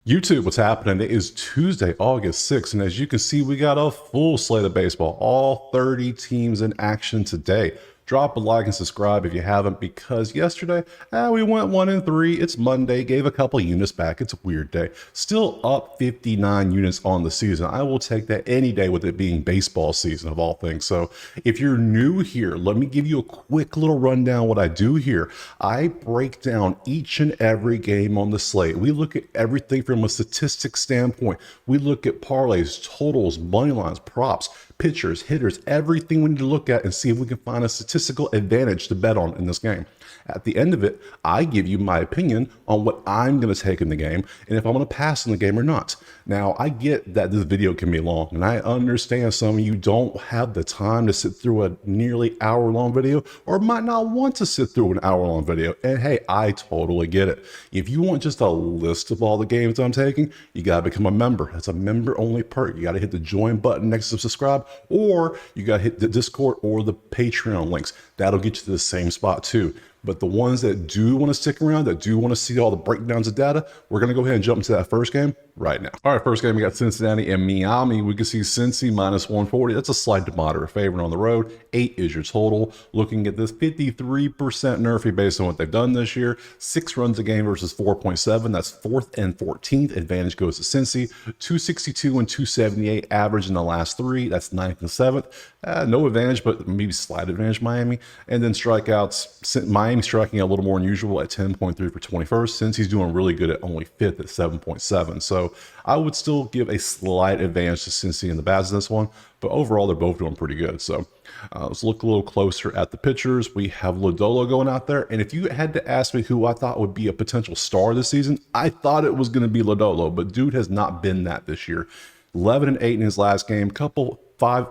YouTube, what's happening? It is Tuesday, August 6th, and as you can see, we got a full slate of baseball. All 30 teams in action today. Drop a like and subscribe if you haven't, because yesterday, we went 1-3. It's Monday, gave a couple units back. It's a weird day. Still up 59 units on the season. I will take that any day with it being baseball season of all things. So if you're new here, let me give you a quick little rundown what I do here. I break down each and every game on the slate. We look at everything from a statistics standpoint. We look at parlays, totals, money lines, props, pitchers, hitters, everything we need to look at and see if we can find a statistical advantage to bet on in this game. At the end of it, I give you my opinion on what I'm going to take in the game and if I'm going to pass in the game or not. Now, I get that this video can be long, and I understand some of you don't have the time to sit through a nearly hour-long video or might not want to sit through an hour-long video. And hey, I totally get it. If you want just a list of all the games I'm taking, you got to become a member. That's a member-only perk. You got to hit the join button next to subscribe, or you got to hit the Discord or the Patreon links. That'll get you to the same spot too. But the ones that do want to stick around, that do want to see all the breakdowns of data, we're going to go ahead and jump into that first game right now. All right, first game, we got Cincinnati and Miami. We can see Cincy minus 140. That's a slight to moderate favorite on the road. 8 is your total. Looking at this, 53% Nerfy based on what they've done this year. 6 runs a game versus 4.7. That's 4th and 14th. Advantage goes to Cincy. 262 and 278 average in the last 3. That's 9th and 7th. No advantage, but maybe slight advantage Miami. And then strikeouts, Miami striking a little more unusual at 10.3 for 21st, since he's doing really good at only 5th at 7.7. So I would still give a slight advantage to Cincy and the bats in this one, but overall they're both doing pretty good. So let's look a little closer at the pitchers. We have Lodolo going out there, and if you had to ask me who I thought would be a potential star this season, I thought it was going to be Lodolo, but dude has not been that this year. 11 and 8 in his last game, couple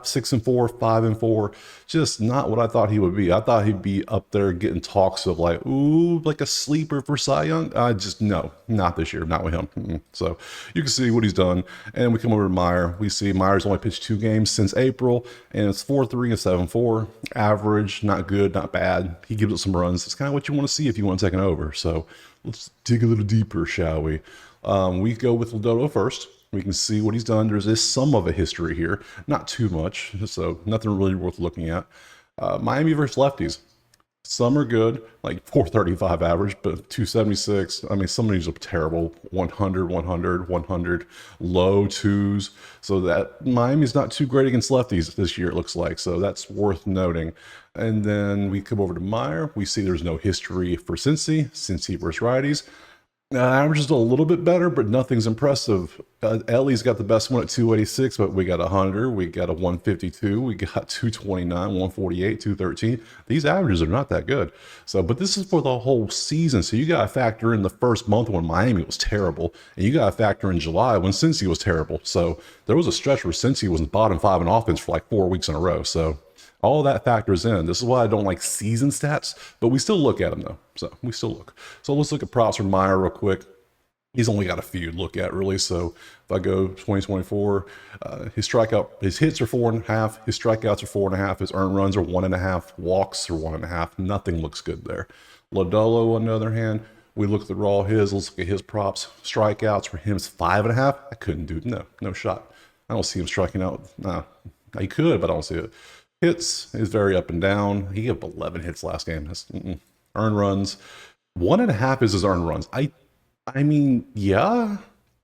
6 and 4, 5 and 4, just not what I thought he would be. I thought he'd be up there getting talks of like, ooh, like a sleeper for Cy Young. No, not this year, not with him. So you can see what he's done. And we come over to Meyer. We see Meyer's only pitched 2 games since April, and it's 4.3 and 7.4. Average, not good, not bad. He gives it some runs. It's kind of what you want to see if you want to take an over. So let's dig a little deeper, shall we? We go with Lodolo first. We can see what he's done. There's some of a history here, not too much, so nothing really worth looking at. Miami versus lefties. Some are good, like 435 average, but 276. I mean, some of these are terrible. 100, 100, 100, low twos. So that Miami's not too great against lefties this year, it looks like. So that's worth noting. And then we come over to Meyer. We see there's no history for Cincy versus righties. Average is a little bit better, but nothing's impressive. Ellie's got the best one at 286, but we got 100, we got a 152, we got 229, 148, 213. These averages are not that good. So, but this is for the whole season. So you got to factor in the first month when Miami was terrible, and you got to factor in July when Cincy was terrible. So there was a stretch where Cincy was in the bottom 5 in offense for like 4 weeks in a row. So all that factors in. This is why I don't like season stats, but we still look at them though. So we still look. So let's look at props for Meyer real quick. He's only got a few to look at really. So if I go 2024, his hits are 4.5, his strikeouts are 4.5, his earned runs are 1.5, walks are 1.5. Nothing looks good there. Lodolo, on the other hand, we look at the raw his. Let's look at his props. Strikeouts for him is 5.5. I couldn't do it. No shot. I don't see him striking out. Nah, he could, but I don't see it. Hits is very up and down. He gave 11 hits last game. That's, earned runs, 1.5 is his earned runs. I mean, yeah,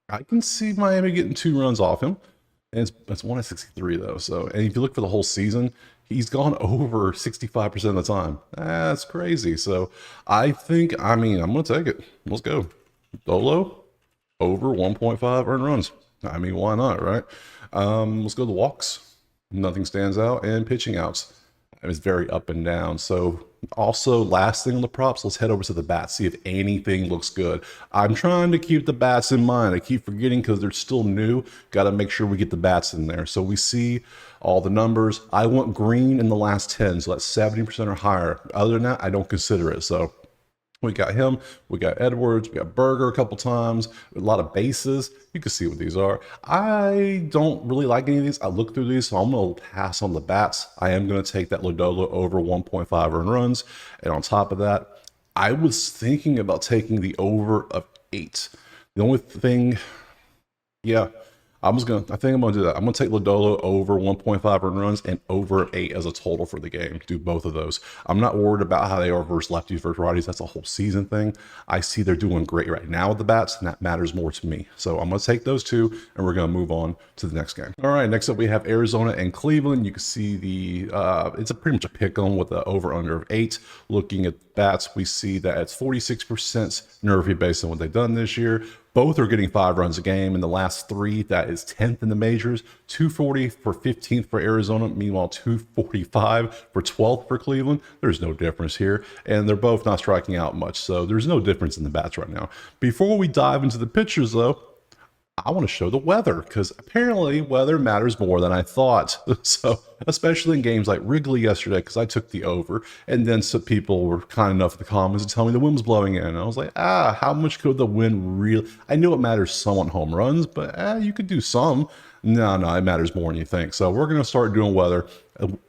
I can see Miami getting 2 runs off him. And it's 1 at 63 though. So, and if you look for the whole season, he's gone over 65% of the time. That's crazy. So I think, I'm going to take it. Let's go. Dolo over 1.5 earned runs. I mean, why not, right? Let's go to the walks. Nothing stands out, and pitching outs. It's very up and down. So also, last thing on the props, let's head over to the bats, see if anything looks good. I'm trying to keep the bats in mind. I keep forgetting because they're still new. Got to make sure we get the bats in there. So we see all the numbers. I want green in the last 10, so that's 70% or higher. Other than that, I don't consider it. So we got him, we got Edwards, we got Berger a couple times, a lot of bases. You can see what these are. I don't really like any of these. I look through these, so I'm going to pass on the bats. I am going to take that Lodolo over 1.5 earned runs. And on top of that, I was thinking about taking the over of 8. The only thing, yeah, I think I'm gonna do that. I'm gonna take Lodolo over 1.5 earned runs and over 8 as a total for the game. Do both of those. I'm not worried about how they are versus lefties versus righties. That's a whole season thing. I see they're doing great right now with the bats, and that matters more to me. So I'm gonna take those two, and we're gonna move on to the next game. All right, next up we have Arizona and Cleveland. You can see the it's pretty much a pick 'em with the over under of 8. Looking at bats, we see that it's 46% nervy based on what they've done this year. Both are getting 5 runs a game in the last 3. That is 10th in the majors. 240 for 15th for Arizona. Meanwhile, 245 for 12th for Cleveland. There's no difference here. And they're both not striking out much. So there's no difference in the bats right now. Before we dive into the pitchers, though, I want to show the weather because apparently weather matters more than I thought. So, especially in games like Wrigley yesterday, because I took the over, and then some people were kind enough in the comments to tell me the wind was blowing in. And I was like, how much could the wind really? I knew it matters some on home runs, but you could do some. No, it matters more than you think. So we're going to start doing weather,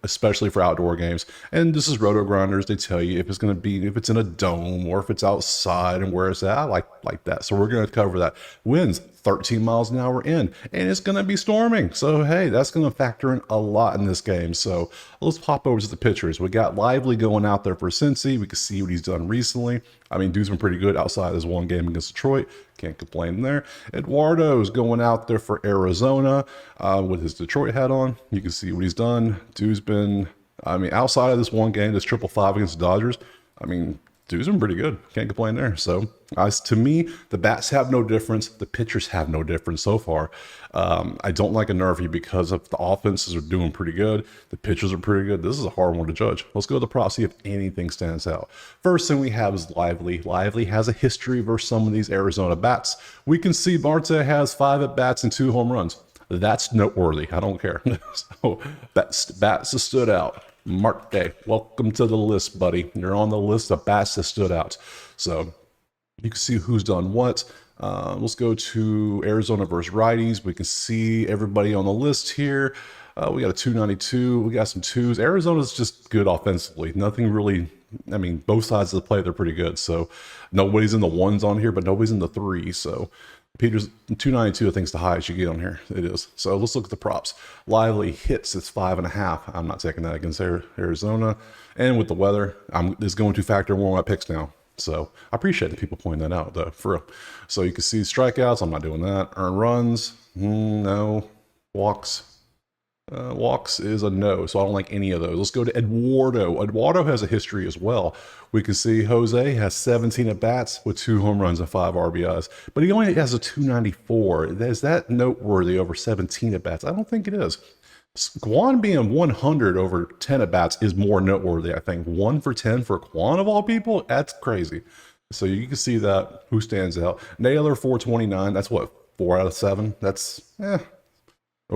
especially for outdoor games. And this is Roto Grinders. They tell you if it's going to be, if it's in a dome or if it's outside and where it's at. I like that. So we're going to cover that. Winds 13 miles an hour in, and it's going to be storming. So, hey, that's going to factor in a lot in this game. So let's pop over to the pitchers. We got Lively going out there for Cincy. We can see what he's done recently. I mean, dude's been pretty good outside this one game against Detroit. Can't complain there. Eduardo's going out there for Arizona with his Detroit hat on. You can see what he's done. Dude's been, I mean, outside of this one game, this 5-5 against the Dodgers, I mean, dude's been pretty good. Can't complain there. So, to me, the bats have no difference. The pitchers have no difference so far. I don't like a nervy because of the offenses are doing pretty good. The pitchers are pretty good. This is a hard one to judge. Let's go to the props, see if anything stands out. First thing we have is Lively. Lively has a history versus some of these Arizona bats. We can see Marte has 5 at-bats and 2 home runs. That's noteworthy. I don't care. So, bats have stood out. Marte, welcome to the list, buddy. You're on the list of bats that stood out. So you can see who's done what. Let's go to Arizona versus righties. We can see everybody on the list here. We got a 292. We got some 2s. Arizona's just good offensively. Nothing really, I mean, both sides of the play, they're pretty good. So nobody's in the 1s on here, but nobody's in the 3s. So Peter's 292, I think, is the highest you get on here. It is. So let's look at the props. Lively hits, it's 5.5. I'm not taking that against Arizona. And with the weather, it's going to factor in one of my picks now. So I appreciate the people pointing that out, though, for real. So you can see strikeouts. I'm not doing that. Earned runs, no. Walks is a no, so I don't like any of those. Let's go to Eduardo. Eduardo has a history as well. We can see Jose has 17 at-bats with 2 home runs and 5 RBIs, but he only has a 294. Is that noteworthy over 17 at-bats? I don't think it is. Quan being 100 over 10 at-bats is more noteworthy, I think. 1 for 10 for Quan of all people? That's crazy. So you can see that, who stands out. Naylor, 429. That's what, 4 out of 7? That's, or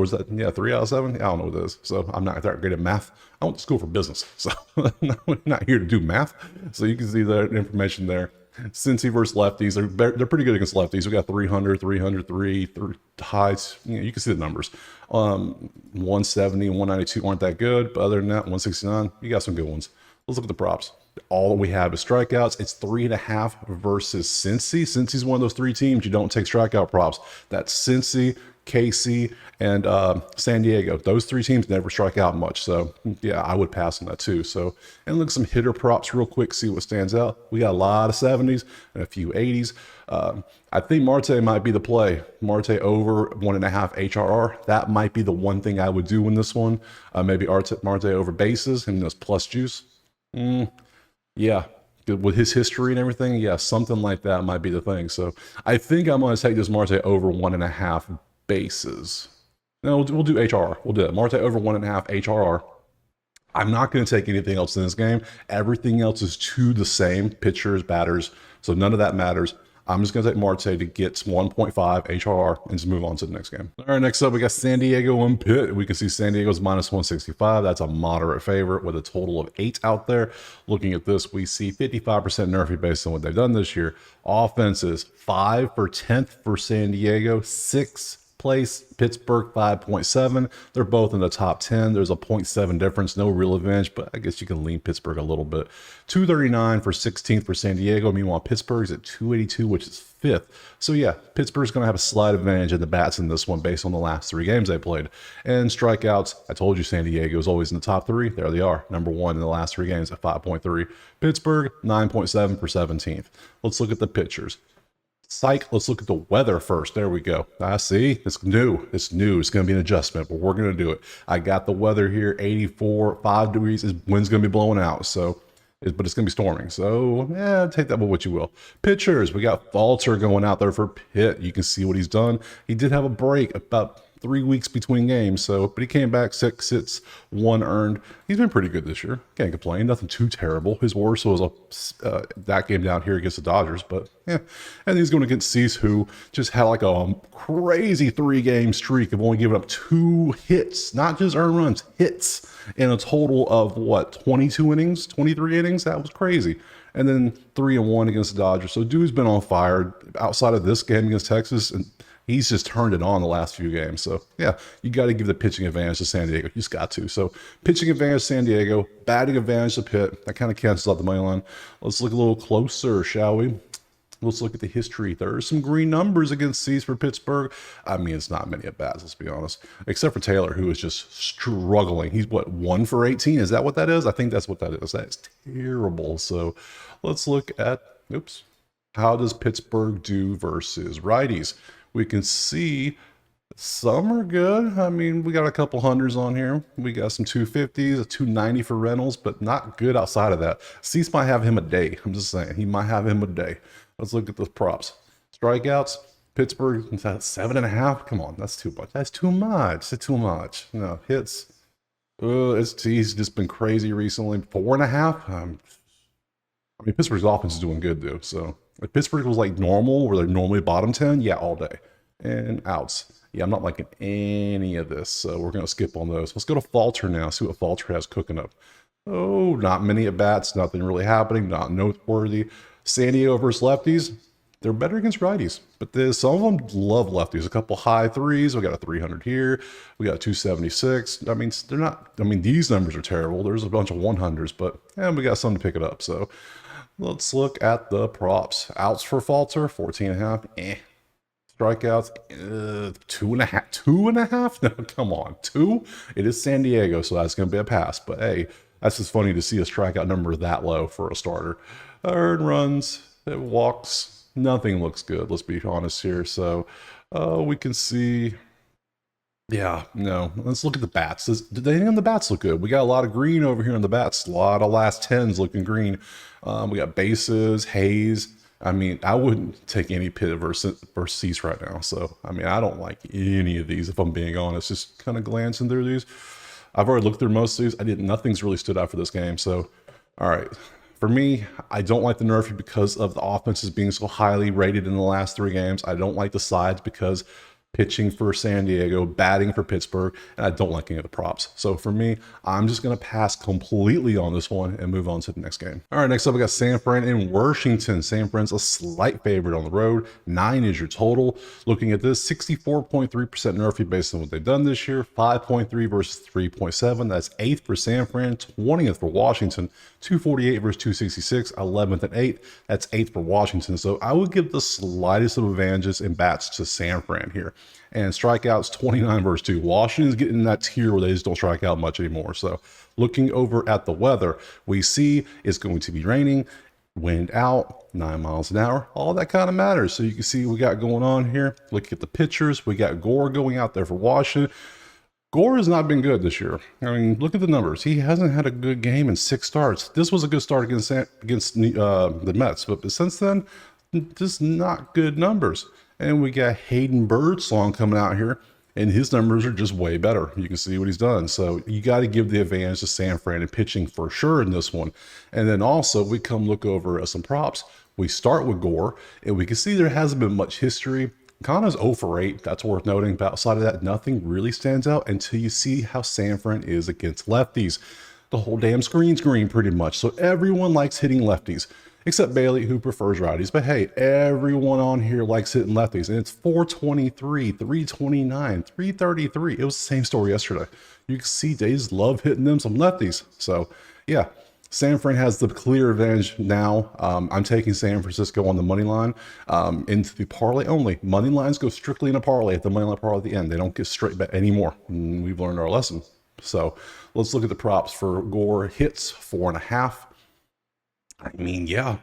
was that, 3 out of 7? I don't know what it is. So I'm not that great at math. I went to school for business, so I'm not here to do math. So you can see the information there. Cincy versus lefties, they're pretty good against lefties. We got 300, 303, highs. You can see the numbers. 170, 192 aren't that good, but other than that, 169, you got some good ones. Let's look at the props. All we have is strikeouts. It's 3.5 versus Cincy. Cincy's one of those 3 teams you don't take strikeout props. That's Cincy, KC, and San Diego. Those 3 teams never strike out much. So yeah, I would pass on that too. So, and look at some hitter props real quick, see what stands out. We got a lot of 70s and a few 80s. I think Marte might be the play. Marte over 1.5 HRR. That might be the one thing I would do in this one. Maybe Marte over bases and those plus juice. Yeah, with his history and everything, yeah, something like that might be the thing. So I think I'm going to take this Marte over 1.5 bases. No, we'll do HRR. We'll do it. Marte over 1.5 HRR. I'm not going to take anything else in this game. Everything else is to the same, pitchers, batters. So none of that matters. I'm just going to take Marte to get 1.5 HRR and just move on to the next game. All right, next up, we got San Diego and Pitt. We can see San Diego's minus 165. That's a moderate favorite with a total of 8 out there. Looking at this, we see 55% nerfy based on what they've done this year. Offenses, 5 for 10th for San Diego, 6 place. Pittsburgh 5.7. They're both in the top 10. There's a 0.7 difference. No real advantage, but I guess you can lean Pittsburgh a little bit. 239 for 16th for San Diego. Meanwhile, Pittsburgh's at 282, which is 5th. So yeah, Pittsburgh's going to have a slight advantage in the bats in this one based on the last 3 games they played. And strikeouts, I told you San Diego is always in the top 3. There they are, number 1 in the last 3 games at 5.3. Pittsburgh 9.7 for 17th. Let's look at the pitchers. Psych, let's look at the weather first. There we go. I see. It's new. It's new. It's going to be an adjustment, but we're going to do it. I got the weather here, 84, 5 degrees. Wind's going to be blowing out, but it's going to be storming. So, yeah, take that with what you will. Pitchers, we got Falter going out there for Pitt. You can see what he's done. He did have a break about 3 weeks between games, but he came back 6 hits, 1 earned. He's been pretty good this year. Can't complain. Nothing too terrible. His worst was that game down here against the Dodgers, but yeah. And he's going against Cease, who just had like a crazy 3-game streak of only giving up 2 hits, not just earned runs, hits in a total of 22 innings, 23 innings. That was crazy. And then 3-1 against the Dodgers. So dude's been on fire outside of this game against Texas, and he's just turned it on the last few games. So, yeah, you got to give the pitching advantage to San Diego. You just got to. So, pitching advantage to San Diego, batting advantage to Pitt. That kind of cancels out the money line. Let's look a little closer, shall we? Let's look at the history. There are some green numbers against Cease for Pittsburgh. I mean, it's not many at bats, let's be honest. Except for Taylor, who is just struggling. He's, 1 for 18? Is that what that is? I think that's what that is. That is terrible. So, let's look at, how does Pittsburgh do versus righties? We can see some are good. I mean, we got a couple hundreds on here. We got some 250s, a 290 for Reynolds, but not good outside of that. Cease might have him a day. I'm just saying, he might have him a day. Let's look at the props. Strikeouts, Pittsburgh, 7.5. Come on, that's too much. That's too much. That's too much. No, hits. He's just been crazy recently. 4.5. I mean, Pittsburgh's offense is doing good, though. So if Pittsburgh was like normal, where they're normally bottom 10, yeah, all day. And outs. Yeah, I'm not liking any of this, so we're going to skip on those. Let's go to Falter now, see what Falter has cooking up. Oh, not many at-bats, nothing really happening, not noteworthy. San Diego versus lefties, they're better against righties, but some of them love lefties. A couple high 3s. We got a 300 here. We got a 276. I mean, they're not, these numbers are terrible. There's a bunch of 100s, but yeah, we got something to pick it up. So let's look at the props. Outs for Falter, 14.5. Strikeouts, 2.5. 2.5? No, come on. 2? It is San Diego, so that's going to be a pass. But hey, that's just funny to see a strikeout number that low for a starter. Earned runs, walks, nothing looks good. Let's be honest here. So we can see, yeah, no. Let's look at the bats. Did anything on the bats look good? We got a lot of green over here on the bats. A lot of last 10s looking green. We got bases, haze. I mean, I wouldn't take any Pitt versus Cease right now. So, I mean, I don't like any of these, if I'm being honest. Just kind of glancing through these. I've already looked through most of these. Nothing's really stood out for this game. So, all right. For me, I don't like the Nerfy because of the offenses being so highly rated in the last 3 games. I don't like the sides because pitching for San Diego, batting for Pittsburgh, and I don't like any of the props. So for me, I'm just going to pass completely on this one and move on to the next game. All right, next up, we got San Fran in Washington. San Fran's a slight favorite on the road. 9 is your total. Looking at this, 64.3% Nerfy based on what they've done this year. 5.3 versus 3.7. That's 8th for San Fran, 20th for Washington. 248 versus 266, 11th and 8th. That's 8th for Washington. So I would give the slightest of advantages in bats to San Fran here. And strikeouts, 29 versus 2. Washington's getting in that tier where they just don't strike out much anymore. So looking over at the weather, we see it's going to be raining, wind out, 9 miles an hour. All that kind of matters. So you can see what we got going on here. Look at the pitchers. We got Gore going out there for Washington. Gore has not been good this year. I mean, look at the numbers. He hasn't had a good game in 6 starts. This was a good start against the Mets, but since then, just not good numbers. And we got Hayden Birdsong coming out here, and his numbers are just way better. You can see what he's done. So you got to give the advantage to San Fran in pitching for sure in this one. And then also, we come look over at some props. We start with Gore, and we can see there hasn't been much history. Kana's 0 for 8, that's worth noting, but outside of that, nothing really stands out until you see how San Fran is against lefties. The whole damn screen's green pretty much, so everyone likes hitting lefties. except Bailey, who prefers righties. But hey, everyone on here likes hitting lefties, and it's 423, 329, 333. It was the same story yesterday. You can see they just love hitting them some lefties. So yeah, San Fran has the clear advantage now. I'm taking San Francisco on the money line into the parlay only. Money lines go strictly in a parlay at the money line parlay at the end. They don't get straight bet anymore. We've learned our lesson. So let's look at the props for Gore. Hits 4.5. I mean, yeah,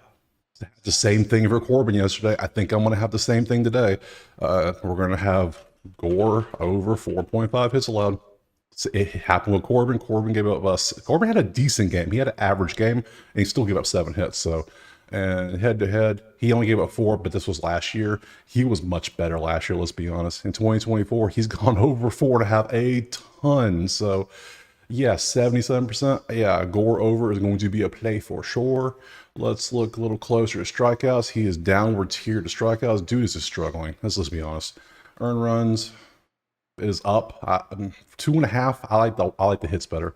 the same thing for Corbin yesterday. I think I'm going to have the same thing today. We're going to have Gore over 4.5 hits allowed. So it happened with Corbin. Corbin gave up us. Corbin had a decent game. He had an average game, and he still gave up 7 hits. So, and head to head, he only gave up 4, but this was last year. He was much better last year. Let's be honest. In 2024, he's gone over 4.5 a ton. So, yeah, 77%. Yeah, Gore over is going to be a play for sure. Let's look a little closer at strikeouts. He is downward tier to strikeouts. Dude is just struggling. Let's be honest. Earned runs is up 2.5. I like the hits better.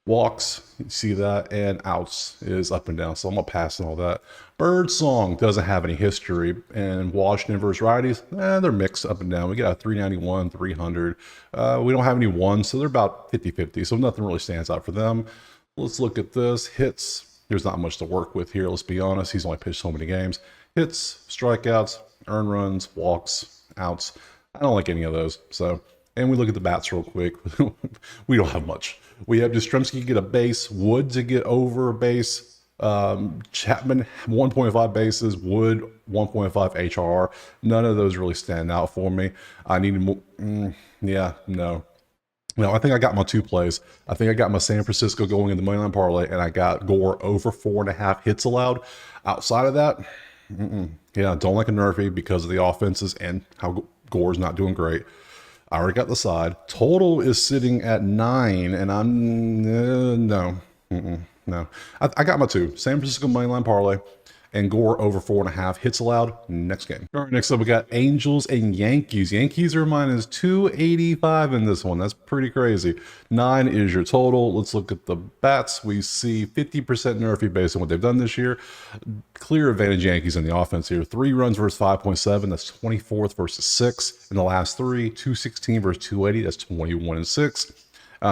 Walks, you see that, and outs is up and down. So I'm gonna pass on all that. Bird Song doesn't have any history, and Washington versus righties, they're mixed up and down. We got a 391, 300. We don't have any ones, so they're about 50-50. So nothing really stands out for them. Let's look at this. Hits. There's not much to work with here. Let's be honest. He's only pitched so many games. Hits, strikeouts, earned runs, walks, outs. I don't like any of those. So. And we look at the bats real quick. We don't have much. We have Yastrzemski get a base, Wood to get over a base, Chapman 1.5 bases, Wood 1.5 HRR. None of those really stand out for me. I need more. Yeah, no. No, I think I got my 2 plays. I think I got my San Francisco going in the moneyline parlay, and I got Gore over 4.5 hits allowed. Outside of that, yeah, don't like a Nerfy because of the offenses and how Gore's not doing great. I already got the side. Total is sitting at 9, and I'm no. I got my 2. San Francisco moneyline parlay and Gore over 4.5 hits allowed. Next game. All right, next up we got Angels and Yankees. Yankees are minus 285 in this one. That's pretty crazy. 9 is your total. Let's look at the bats. We see 50% Nerfy based on what they've done this year. Clear advantage Yankees in the offense here. 3 runs versus 5.7. That's 24th versus 6 in the last 3. 216 versus 280. That's 21 and 6.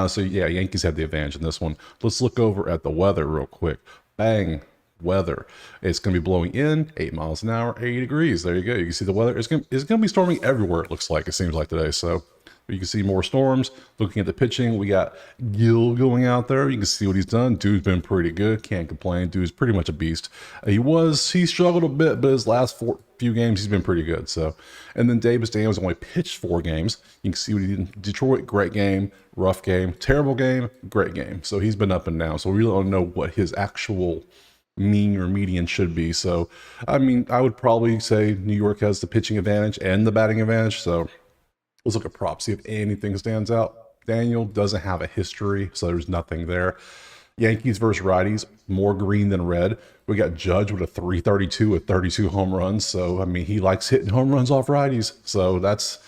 So yeah, Yankees have the advantage in this one. Let's look over at the weather real quick. Bang. Weather. It's going to be blowing in 8 miles an hour, 80 degrees. There you go. You can see the weather. It's going to be storming everywhere, it looks like. It seems like today. So you can see more storms. Looking at the pitching, we got Gill going out there. You can see what he's done. Dude's been pretty good. Can't complain. Dude's pretty much a beast. He struggled a bit, but his last few games, he's been pretty good. So, and then Davis Daniels only pitched 4 games. You can see what he did in Detroit. Great game, rough game, terrible game, great game. So he's been up and down. So we really don't know what his actual mean or median should be. So, I mean, I would probably say New York has the pitching advantage and the batting advantage. So let's look at props, see if anything stands out. Daniel doesn't have a history, so there's nothing there. Yankees versus righties, more green than red. We got Judge with a 332 with 32 home runs. So, I mean, he likes hitting home runs off righties. So that's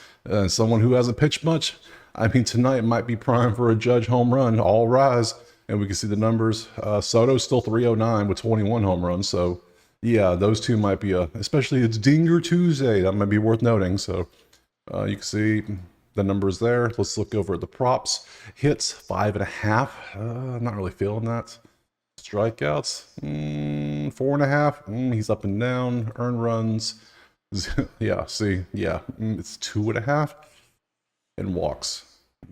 someone who hasn't pitched much. I mean, tonight might be prime for a Judge home run. All rise. And we can see the numbers. Soto's still 309 with 21 home runs. So, yeah, those two might be especially it's Dinger Tuesday. That might be worth noting. So, you can see the numbers there. Let's look over at the props. Hits 5.5. Not really feeling that. Strikeouts 4.5. He's up and down. Earned runs. Yeah, see, yeah, it's 2.5. And walks.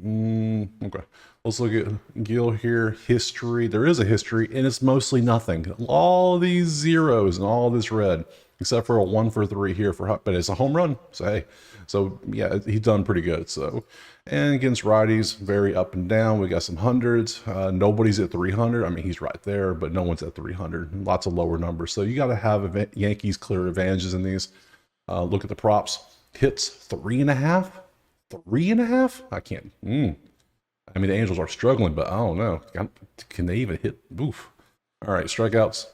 Okay. Let's look at Gill here. History. There is a history, and it's mostly nothing. All these zeros and all this red, except for a 1 for 3 here but it's a home run. So hey, so yeah, he's done pretty good. So, and against righties, very up and down. We got some hundreds. Nobody's at 300. I mean, he's right there, but no one's at 300. Lots of lower numbers. So you got to have Yankees clear advantages in these. Look at the props. Hits 3.5. 3.5. I can't. I mean, the Angels are struggling, but I don't know. Can they even hit? Oof. All right, strikeouts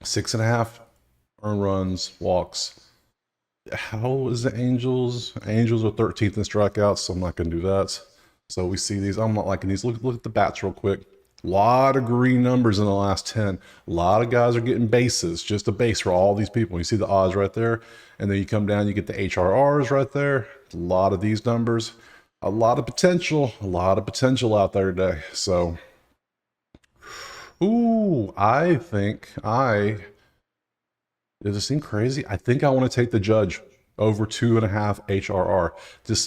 6.5. Earned runs, walks. How is the Angels? Angels are 13th in strikeouts, so I'm not going to do that. So we see these. I'm not liking these. Look at the bats real quick. A lot of green numbers in the last 10. A lot of guys are getting bases, just a base for all these people. You see the odds right there. And then you come down, you get the HRRs right there. A lot of these numbers, a lot of potential out there today. So, ooh, does it seem crazy? I think I want to take the Judge over 2.5 HRR.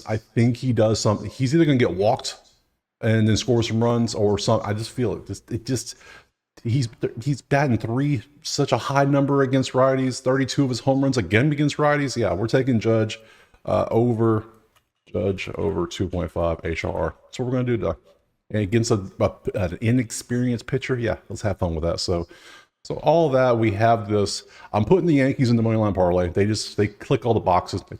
I think he does something. He's either going to get walked and then score some runs or something. I just feel it. He's batting .3, such a high number against righties. 32 of his home runs again against righties. Yeah, we're taking Judge over 2.5 HRR. That's what we're going to do today. And against an inexperienced pitcher, yeah, let's have fun with that. So all that, we have this. I'm putting the Yankees in the moneyline parlay. They click all the boxes. They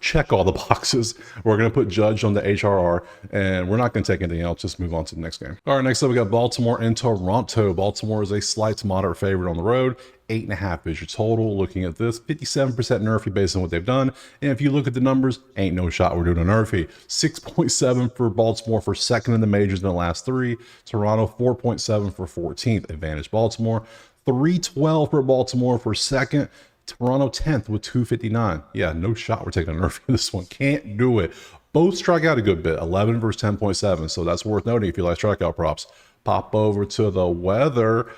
check all the boxes. We're going to put Judge on the HRR, and we're not going to take anything else. Just move on to the next game. All right, next up we got Baltimore and Toronto. Baltimore is a slight to moderate favorite on the road. 8.5 is your total. Looking at this, 57% nerfy based on what they've done. And if you look at the numbers, ain't no shot we're doing a nerfy. 6.7 for Baltimore for second in the majors in the last 3. Toronto 4.7 for 14th. Advantage Baltimore. 312 for Baltimore for second. Toronto 10th with 259. Yeah, no shot we're taking a nerf in this one. Can't do it. Both strike out a good bit. 11 versus 10.7. So that's worth noting if you like strikeout props. Pop over to the weather.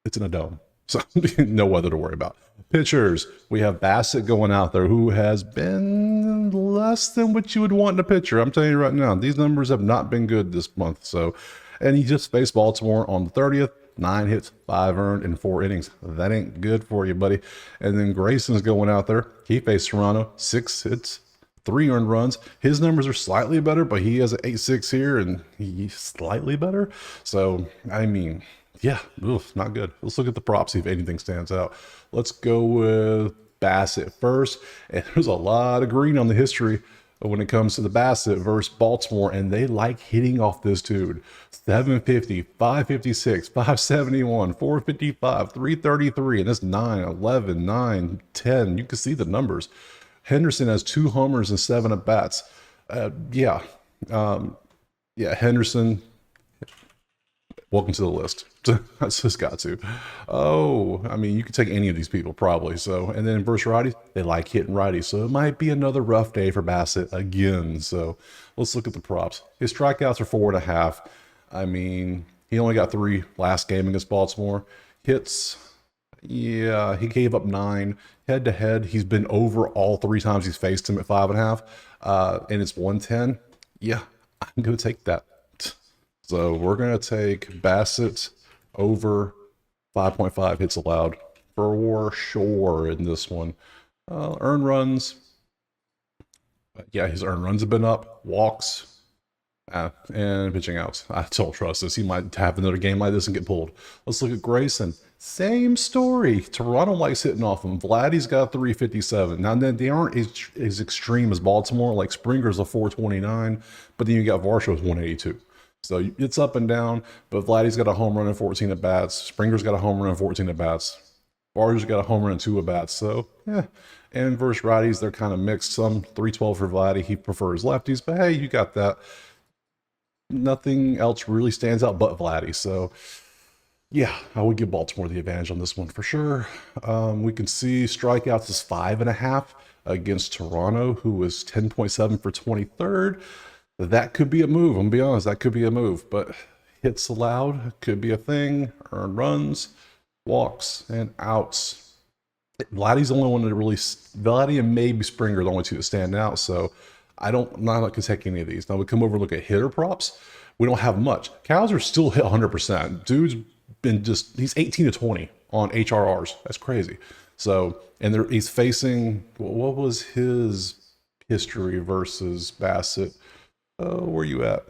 It's in a dome. So no weather to worry about. Pitchers, we have Bassett going out there, who has been less than what you would want in a pitcher. I'm telling you right now, these numbers have not been good this month. And he just faced Baltimore on the 30th. 9 hits, 5 earned in 4 innings. That ain't good for you, buddy. And then Grayson's going out there. He faced Toronto, 6 hits, 3 earned runs. His numbers are slightly better, but he has an 8.6 here, and he's slightly better. So, I mean, yeah, not good. Let's look at the props, see if anything stands out. Let's go with Bassett first. And there's a lot of green on the history when it comes to the Bassett versus Baltimore, and they like hitting off this dude. 750, 556, 571, 455, 333, and that's 9, 11, 9, 10. You can see the numbers. Henderson has 2 homers and 7 at-bats. Henderson, welcome to the list. I just got to. Oh, I mean, you could take any of these people probably. So, and then versus righties, they like hitting righties. So it might be another rough day for Bassett again. So let's look at the props. His strikeouts are 4.5. I mean, he only got 3 last game against Baltimore. Hits, yeah, he gave up 9. Head to head, he's been over all 3 times he's faced him at 5.5. And it's 110. Yeah, I'm going to take that. So we're going to take Bassett over 5.5 hits allowed for sure in this one. Earned runs. Yeah, his earned runs have been up. Walks. And pitching outs. I don't trust this. He might have another game like this and get pulled. Let's look at Grayson. Same story. Toronto likes hitting off him. Vladdy's got 357. Now, they aren't as extreme as Baltimore. Like Springer's a 429, but then you got Varsho's 182. So it's up and down, but Vladdy's got a home run and 14 at-bats. Springer's got a home run and 14 at-bats. Barger's got a home run and 2 at-bats. So, yeah. And versus righties, they're kind of mixed. Some 312 for Vladdy. He prefers lefties, but hey, you got that. Nothing else really stands out but Vladdy. So, yeah, I would give Baltimore the advantage on this one for sure. We can see strikeouts is 5.5 against Toronto, who is 10.7 for 23rd. That could be a move. I'm gonna be honest, that could be a move. But hits allowed could be a thing. Earned runs, walks, and outs. Vladdy's the only one that really. Vladdy and maybe Springer are the only 2 that stand out. So I'm not going to take any of these. Now we come over and look at hitter props. We don't have much. Cowser still hit 100%. Dude's been he's 18 to 20 on HRRs. That's crazy. So, and he's facing, what was his history versus Bassett? Where are you at?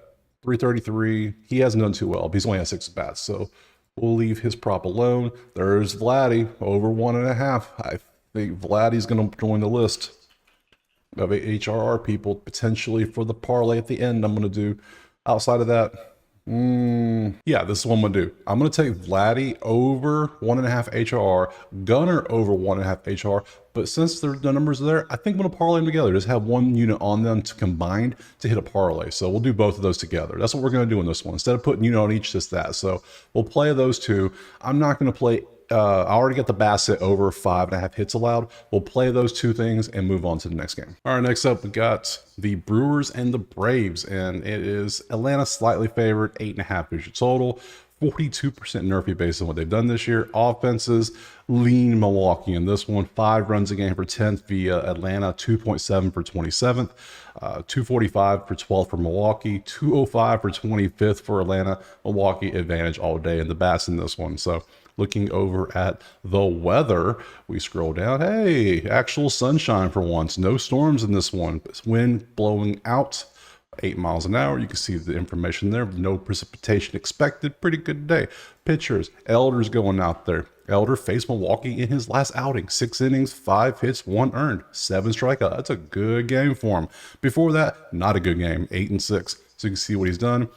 333. He hasn't done too well, but he's only had 6 bats. So we'll leave his prop alone. There's Vladdy over 1.5. I think Vladdy's going to join the list of HRR people potentially for the parlay at the end. I'm going to do outside of that. Yeah, this is what I'm gonna do. I'm gonna take Vladdy over 1.5 HR, Gunner over 1.5 HR. But since the numbers are there, I think I'm gonna parlay them together. Just have one unit on them to combine to hit a parlay. So we'll do both of those together. That's what we're gonna do in this one. Instead of putting unit on each, just that. So we'll play those two. I'm not gonna play. I already got the Bassett over 5.5 hits allowed. We'll play those two things and move on to the next game. All right, next up we got the Brewers and the Braves, and it is Atlanta slightly favored, 8.5 is your total. 42% Nerfy based on what they've done this year. Offenses lean Milwaukee in this one. 5 runs a game for 10th via Atlanta, 2.7 for 27th, 245 for 12th for Milwaukee, 205 for 25th for Atlanta. Milwaukee advantage all day in the bats in this one. So looking over at the weather, we scroll down. Hey, actual sunshine for once. No storms in this one. Wind blowing out 8 miles an hour. You can see the information there. No precipitation expected. Pretty good day. Pitchers, Elder's going out there. Elder faced Milwaukee in his last outing. 6 innings, 5 hits, 1 earned, 7 strikeout. That's a good game for him. Before that, not a good game. 8-6. So you can see what he's done.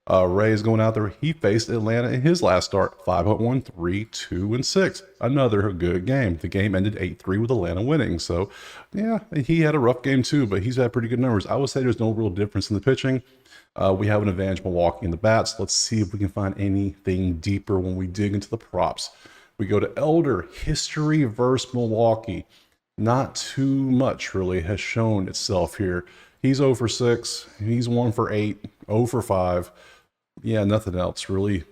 Ray is going out there. He faced Atlanta in his last start. 5-1, 3-2-6. Another good game. The game ended 8-3 with Atlanta winning. So, yeah, he had a rough game too, but he's had pretty good numbers. I would say there's no real difference in the pitching. We have an advantage, Milwaukee in the bats. Let's see if we can find anything deeper when we dig into the props. We go to Elder. History versus Milwaukee. Not too much really has shown itself here. He's 0 for 6. He's 1 for 8. 0 for 5. Yeah, nothing else really.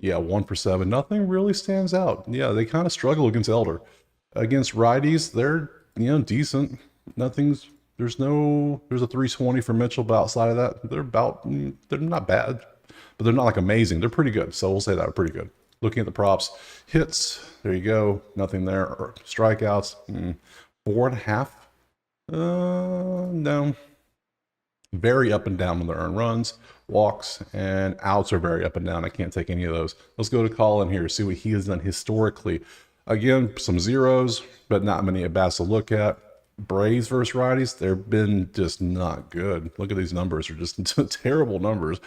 Yeah, 1 for 7. Nothing really stands out. Yeah, they kind of struggle against Elder. Against righties, they're, decent. There's a 320 for Mitchell, but outside of that, they're not bad, but they're not like amazing. They're pretty good. So we'll say that they're pretty good. Looking at the props, hits, there you go. Nothing there. Or strikeouts, 4.5. No. Very up and down on the earned runs. Walks and outs are very up and down. I can't take any of those. Let's go to Colin here, see what he has done historically. Again, some zeros, but not many at-bats to look at. Braves versus righties, they've been just not good. Look at these numbers. They're just terrible numbers.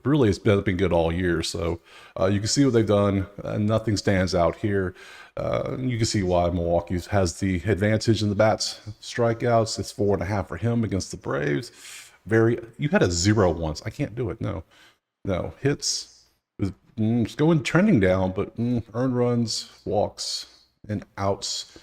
Really, it's been good all year. So you can see what they've done. Nothing stands out here. You can see why Milwaukee has the advantage in the bats. Strikeouts, it's 4.5 for him against the Braves. You had a 0 once. I can't do it. No. Hits, it's going trending down, but earned runs, walks, and outs.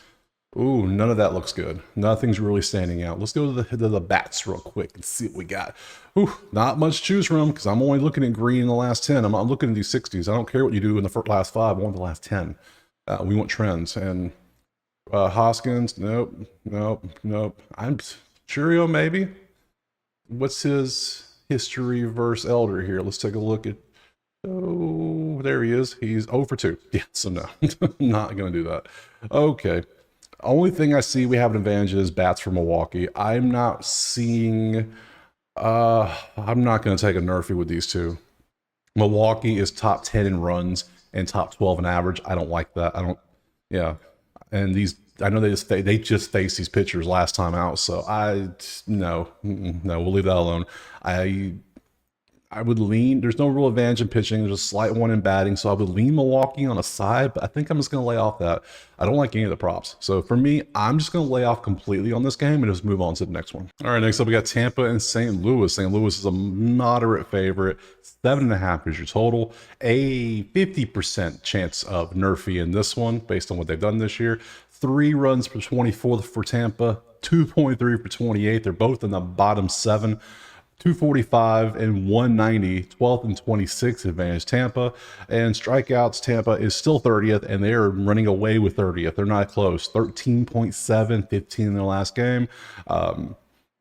Ooh, none of that looks good. Nothing's really standing out. Let's go to the bats real quick and see what we got. Ooh, not much to choose from because I'm only looking at green in the last 10. I'm not looking at these 60s. I don't care what you do in the last 5. I want the last 10. We want trends. And Hoskins, nope. I'm Churio, maybe. What's his history versus Elder here? Let's take a look at. Oh, there he is. He's 0 for 2. Yeah, so no, not going to do that. Okay. Only thing I see we have an advantage is bats for Milwaukee. I'm not seeing. I'm not going to take a Nerfy with these two. Milwaukee is top 10 in runs and top 12 in average. I don't like that. Yeah. And I know they just faced these pitchers last time out, so no, we'll leave that alone. I would lean. There's no real advantage in pitching. There's a slight one in batting, so I would lean Milwaukee on a side, but I think I'm just going to lay off that. I don't like any of the props. So for me, I'm just going to lay off completely on this game and just move on to the next one. All right, next up we got Tampa and St. Louis. St. Louis is a moderate favorite. 7.5 is your total. A 50% chance of Nerfy in this one based on what they've done this year. 3 runs for 24th for Tampa, 2.3 for 28. They're both in the bottom 7. 245 and 190, 12th and 26th advantage Tampa. And strikeouts, Tampa is still 30th, and they're running away with 30th. They're not close. 13.7, 15 in their last game. And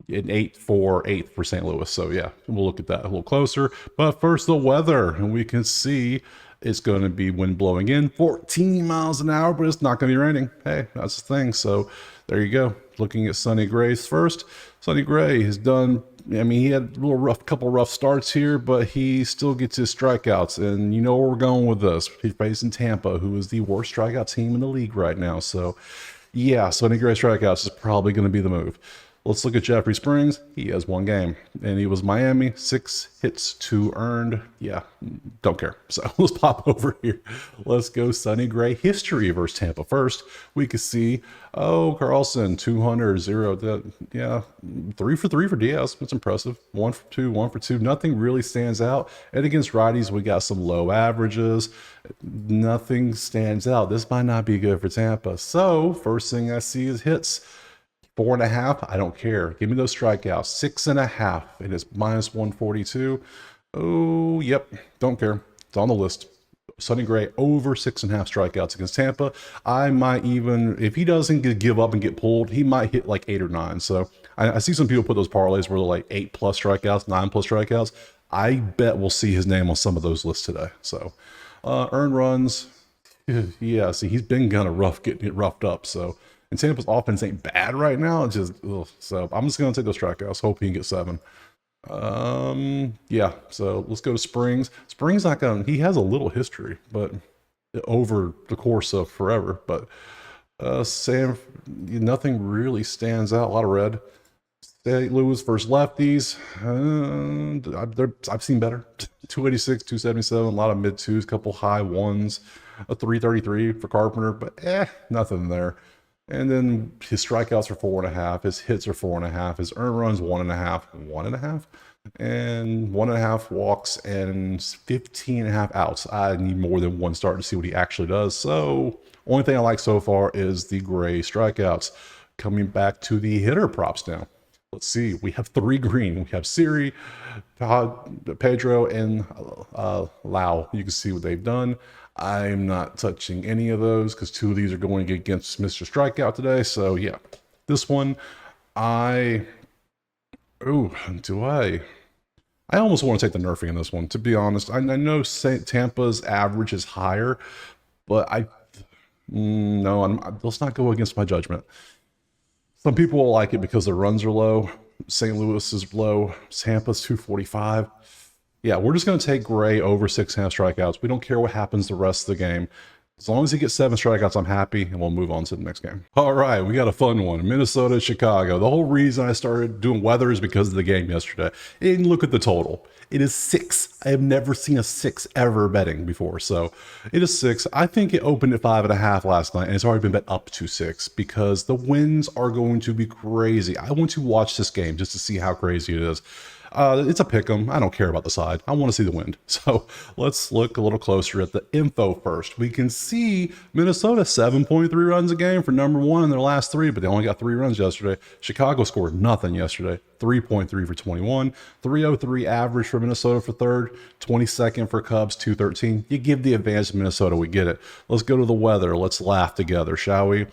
8 for 8th for St. Louis. So yeah, we'll look at that a little closer. But first, the weather, and we can see it's going to be wind blowing in 14 miles an hour, but it's not going to be raining. Hey, that's the thing. So there you go. Looking at Sonny Gray's first. Sonny Gray has done. He had a couple rough starts here, but he still gets his strikeouts. And you know where we're going with this. He's facing Tampa, who is the worst strikeout team in the league right now. So, yeah, Sonny Gray strikeouts is probably going to be the move. Let's look at Jeffrey Springs. He has one game, and he was Miami, 6 hits, 2 earned. Yeah, don't care. So let's pop over here. Let's go Sonny Gray history versus Tampa first. We can see, oh, Carlson, 200, 0. Yeah, 3 for 3 for Diaz. That's impressive. 1 for 2, 1 for 2. Nothing really stands out. And against righties, we got some low averages. Nothing stands out. This might not be good for Tampa. So first thing I see is hits. 4.5, I don't care. Give me those strikeouts. 6.5, it is minus 142. Oh, yep, don't care. It's on the list. Sonny Gray over 6.5 strikeouts against Tampa. I might even, if he doesn't give up and get pulled, he might hit like 8 or 9. So I see some people put those parlays where they're like 8+ strikeouts, 9+ strikeouts. I bet we'll see his name on some of those lists today. So earned runs, yeah, see, he's been kind of rough getting it roughed up. So, and Tampa's offense ain't bad right now. It's just, ugh. So I'm just going to take those strikeouts. Hope he can get 7. Yeah, so let's go to Springs. Springs not going to, he has a little history, but over the course of forever. But Sam, nothing really stands out. A lot of red. St. Louis versus lefties. I've seen better. 286, 277, a lot of mid 2s, couple high 1s, a 333 for Carpenter, but nothing there. And then his strikeouts are 4.5, his hits are 4.5, his earned runs 1.5, 1.5, and 1.5 walks and 15.5 outs. I need more than one start to see what he actually does. So only thing I like so far is the Gray strikeouts. Coming back to the hitter props now. Let's see, we have 3 green. We have Siri, Pedro, and Lau. You can see what they've done. I'm not touching any of those because 2 of these are going against Mr. Strikeout today. So yeah, this one, I almost want to take the nerfing in this one, to be honest. I know Tampa's average is higher, but let's not go against my judgment. Some people will like it because the runs are low. St. Louis is low. Tampa's 245. Yeah, we're just going to take Gray over 6.5 strikeouts. We don't care what happens the rest of the game. As long as he gets 7 strikeouts, I'm happy, and we'll move on to the next game. All right, we got a fun one. Minnesota, Chicago. The whole reason I started doing weather is because of the game yesterday. And look at the total. It is 6. I have never seen a 6 ever betting before. So it is 6. I think it opened at 5.5 last night, and it's already been bet up to 6 because the winds are going to be crazy. I want to watch this game just to see how crazy it is. It's a pick 'em. I don't care about the side. I want to see the wind. So let's look a little closer at the info first. We can see Minnesota 7.3 runs a game for number 1 in their last 3, but they only got 3 runs yesterday. Chicago scored nothing yesterday. 3.3 for 21. 303 average for Minnesota for third. 22nd for Cubs, 213. You give the advantage to Minnesota. We get it. Let's go to the weather. Let's laugh together, shall we?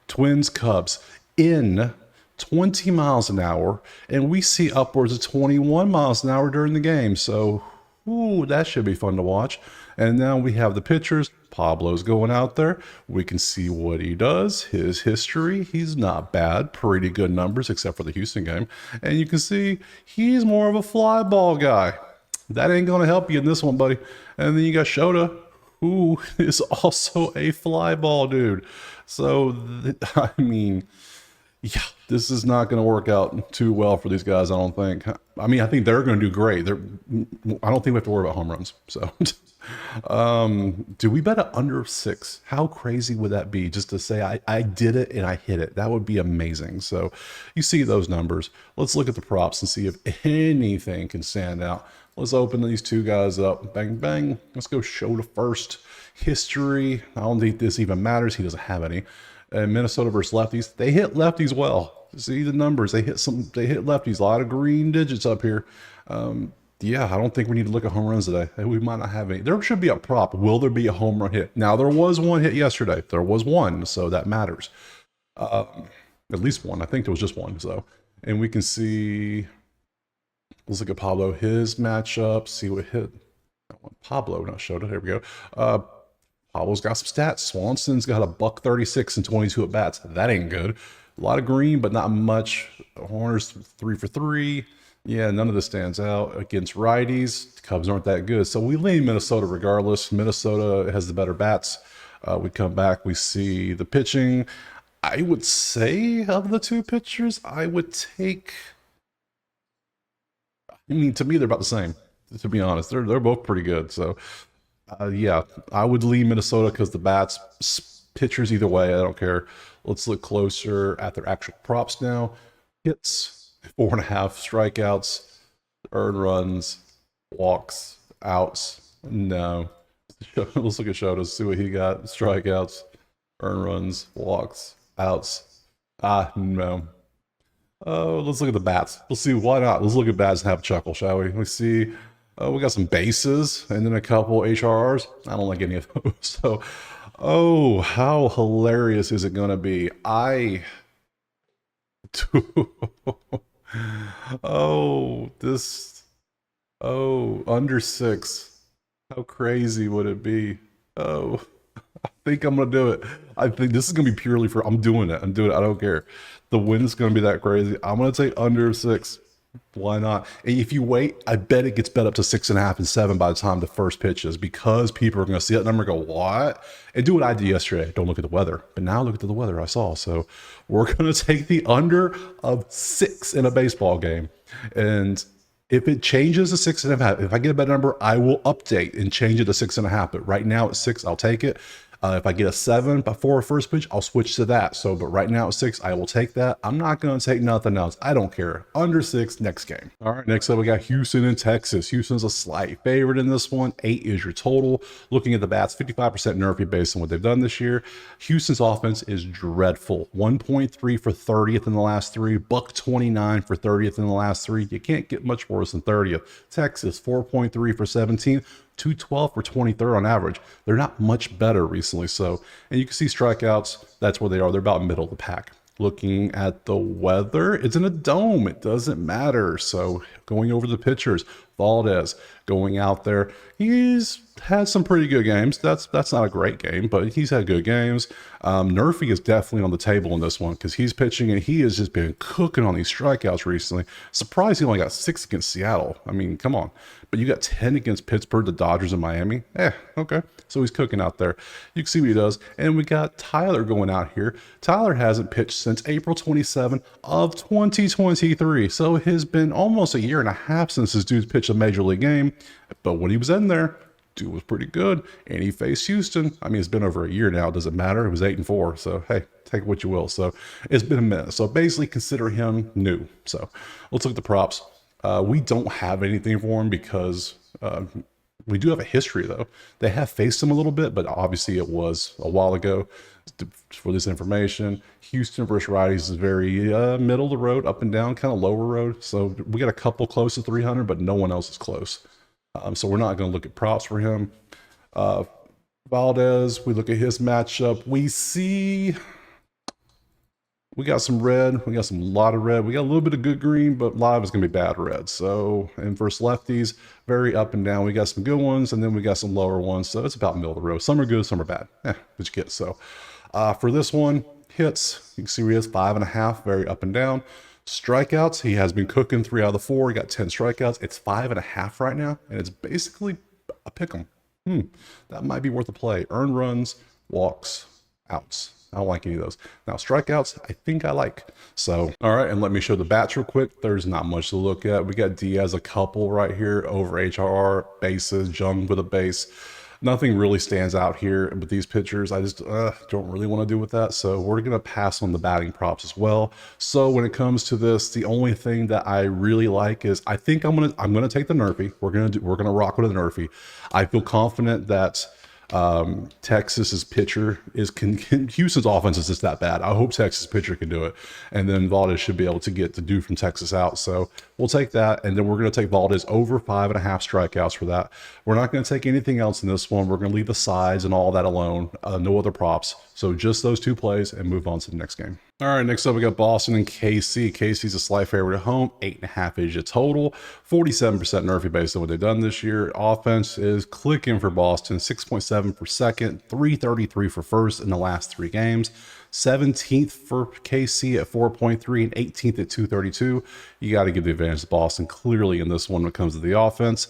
Twins, Cubs in 20 miles an hour, and we see upwards of 21 miles an hour during the game. So, that should be fun to watch. And now we have the pitchers. Pablo's going out there. We can see what he does. His history, he's not bad. Pretty good numbers, except for the Houston game. And you can see he's more of a fly ball guy. That ain't going to help you in this one, buddy. And then you got Shota, who is also a fly ball dude. So, I mean, yeah, this is not going to work out too well for these guys, I don't think. I mean, I think they're going to do great. I don't think we have to worry about home runs. So, do we bet under 6? How crazy would that be? Just to say I did it and I hit it. That would be amazing. So you see those numbers. Let's look at the props and see if anything can stand out. Let's open these 2 guys up. Bang, bang. Let's go Shota first. History. I don't think this even matters. He doesn't have any. And Minnesota versus lefties, they hit lefties well. See the numbers, they hit lefties, a lot of green digits up here. Yeah, I don't think we need to look at home runs today. We might not have any. There should be a prop. Will there be a home run hit? Now, there was one hit yesterday. There was one, so that matters. At least one. I think there was just one. So, and we can see, let's look at Pablo, his matchup, see what hit. Pablo, not Shota. Here we go. Pablo's got some stats. Swanson's got a $136 and 22 at bats. That ain't good. A lot of green, but not much. Horner's 3 for 3. Yeah, none of this stands out. Against righties, the Cubs aren't that good. So we lean Minnesota regardless. Minnesota has the better bats. We come back, we see the pitching. I would say of the two pitchers, I would take. I mean, to me, they're about the same. To be honest, they're both pretty good. So, yeah, I would lean Minnesota because the bats, pitchers either way. I don't care. Let's look closer at their actual props now. Hits, 4.5 strikeouts, earned runs, walks, outs. No. Let's look at Shota, see what he got. Strikeouts, earned runs, walks, outs. No. Oh, let's look at the bats. Let's see, why not? Let's look at bats and have a chuckle, shall we? Let's see. Oh, we got some bases and then a couple HRRs. I don't like any of those. So, oh, how hilarious is it going to be? Oh, this, oh, under 6. How crazy would it be? Oh, I think I'm gonna do it. I think this is gonna be purely for. I'm doing it. I'm doing it. I don't care. The wind's gonna be that crazy. I'm gonna take under 6. Why not? And if you wait, I bet it gets bet up to 6.5 and 7 by the time the first pitches, because people are gonna see that number and go, what? And do what I did yesterday. Don't look at the weather. But now look at the weather I saw. So we're gonna take the under of 6 in a baseball game. And if it changes to 6.5, if I get a better number, I will update and change it to 6.5. But right now at 6, I'll take it. If I get a 7 before a first pitch, I'll switch to that. So, but right now at 6, I will take that. I'm not going to take nothing else. I don't care. Under 6, next game. All right, next up we got Houston and Texas. Houston's a slight favorite in this one. 8 is your total. Looking at the bats, 55% nerfy based on what they've done this year. Houston's offense is dreadful. 1.3 for 30th in the last 3. $1.29 for 30th in the last 3. You can't get much worse than 30th. Texas, 4.3 for 17. 212 for 23rd on average. They're not much better recently. So, and you can see strikeouts, that's where they are. They're about middle of the pack. Looking at the weather, it's in a dome. It doesn't matter. So going over the pitchers, Valdez going out there, he's had some pretty good games. That's not a great game, but he's had good games. Nerfy is definitely on the table in this one because he's pitching and he has just been cooking on these strikeouts recently. Surprised he only got 6 against Seattle. I mean, come on. But you got 10 against Pittsburgh, the Dodgers, and Miami. Okay. So he's cooking out there. You can see what he does. And we got Tyler going out here. Tyler hasn't pitched since April 27 of 2023. So it has been almost a year and a half since this dude's pitched a major league game. But when he was in there, dude was pretty good. And he faced Houston. I mean, it's been over a year now. Does it matter? It was 8-4. So, hey, take what you will. So it's been a minute. So basically consider him new. So let's look at the props. We don't have anything for him because we do have a history, though. They have faced him a little bit, but obviously it was a while ago. For this information, Houston versus righties is very middle of the road, up and down, kind of lower road. So we got a couple close to 300, but no one else is close. So we're not going to look at props for him. Valdez, we look at his matchup. We see... We got some red. We got a lot of red. We got a little bit of good green, but a lot of it's going to be bad red. So, and versus lefties, very up and down. We got some good ones, and then we got some lower ones. So it's about middle of the road. Some are good, some are bad. What you get. So for this one, hits, you can see he has 5.5, very up and down. Strikeouts, he has been cooking 3 out of the 4. He got 10 strikeouts. It's 5.5 right now, and it's basically a pick 'em. That might be worth a play. Earned runs, walks, outs. I don't like any of those. Now, strikeouts, I think I like. So, all right, and let me show the bats real quick. There's not much to look at. We got Diaz a couple right here over HRR, bases, Jung with a base. Nothing really stands out here with these pitchers. I just don't really want to do with that. So we're going to pass on the batting props as well. So when it comes to this, the only thing that I really like is I think I'm gonna take the Nerfy. We're gonna rock with the Nerfy. I feel confident that Texas's pitcher Houston's offense is just that bad. I hope Texas pitcher can do it, and then Valdez should be able to get the dude from Texas out. So we'll take that, and then we're going to take Valdez over 5.5 strikeouts for that. We're not going to take anything else in this one. We're going to leave the sides and all that alone. No other props. So just those 2 plays and move on to the next game. All right, next up we got Boston and KC. KC's a slight favorite at home, 8.5 is your total, 47% Nerfy based on what they've done this year. Offense is clicking for Boston, 6.7 per second, 333 for first in the last 3 games. 17th for KC at 4.3 and 18th at 232. You got to give the advantage to Boston clearly in this one when it comes to the offense.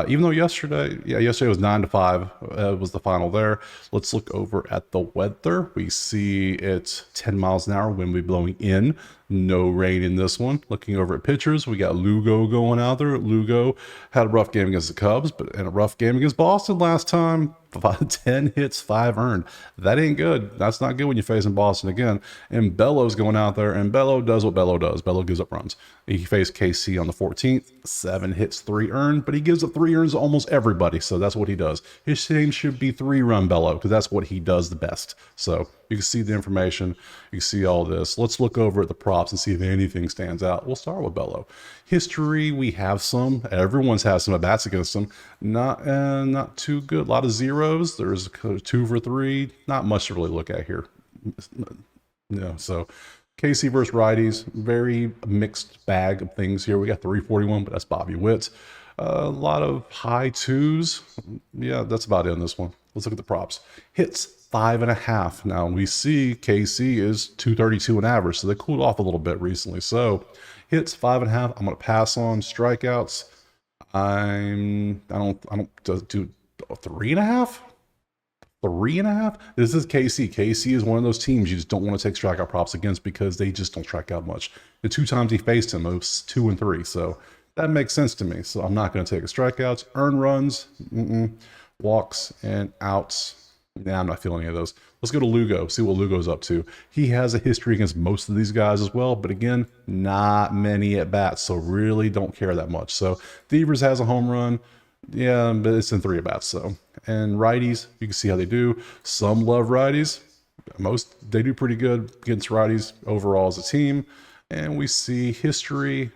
Even though yesterday was 9-5 was the final there. Let's look over at the weather. We see it's 10 miles an hour, wind will be blowing in. No rain in this one. Looking over at pitchers, we got Lugo going out there. Lugo had a rough game against the Cubs, but in a rough game against Boston last time. 10 hits, 5 earned. That ain't good. That's not good when you're facing Boston again. And Bello's going out there, and Bello does what Bello does. Bello gives up runs. He faced KC on the 14th, 7 hits, 3 earned, but he gives up 3 earns to almost everybody, so that's what he does. His name should be 3-run Bello, because that's what he does the best. So you can see the information, you can see all this. Let's look over at the props and see if anything stands out. We'll start with Bello. History, we have some. Everyone's had some at-bats against him. Not too good. A lot of zeros. There's 2 for 3. Not much to really look at here. So KC versus righties, very mixed bag of things here. We got 341, but that's Bobby Witt. A lot of high 2s. Yeah, that's about it in this one. Let's look at the props. Hits 5.5. Now we see KC is 232 on average, so they cooled off a little bit recently. So hits 5.5. I'm going to pass on strikeouts. I don't do 3.5. 3.5. This is KC. KC is one of those teams you just don't want to take strikeout props against because they just don't strike out much. The 2 times he faced him, it was 2 and 3. So that makes sense to me. So I'm not going to take a strikeouts. Earn runs, walks, and outs. Nah, I'm not feeling any of those. Let's go to Lugo, see what Lugo's up to. He has a history against most of these guys as well, but again, not many at bats, so really don't care that much. So Devers has a home run. Yeah, but it's in 3 at bats. So, and righties, you can see how they do. Some love righties. Most, they do pretty good against righties overall as a team. And we see history.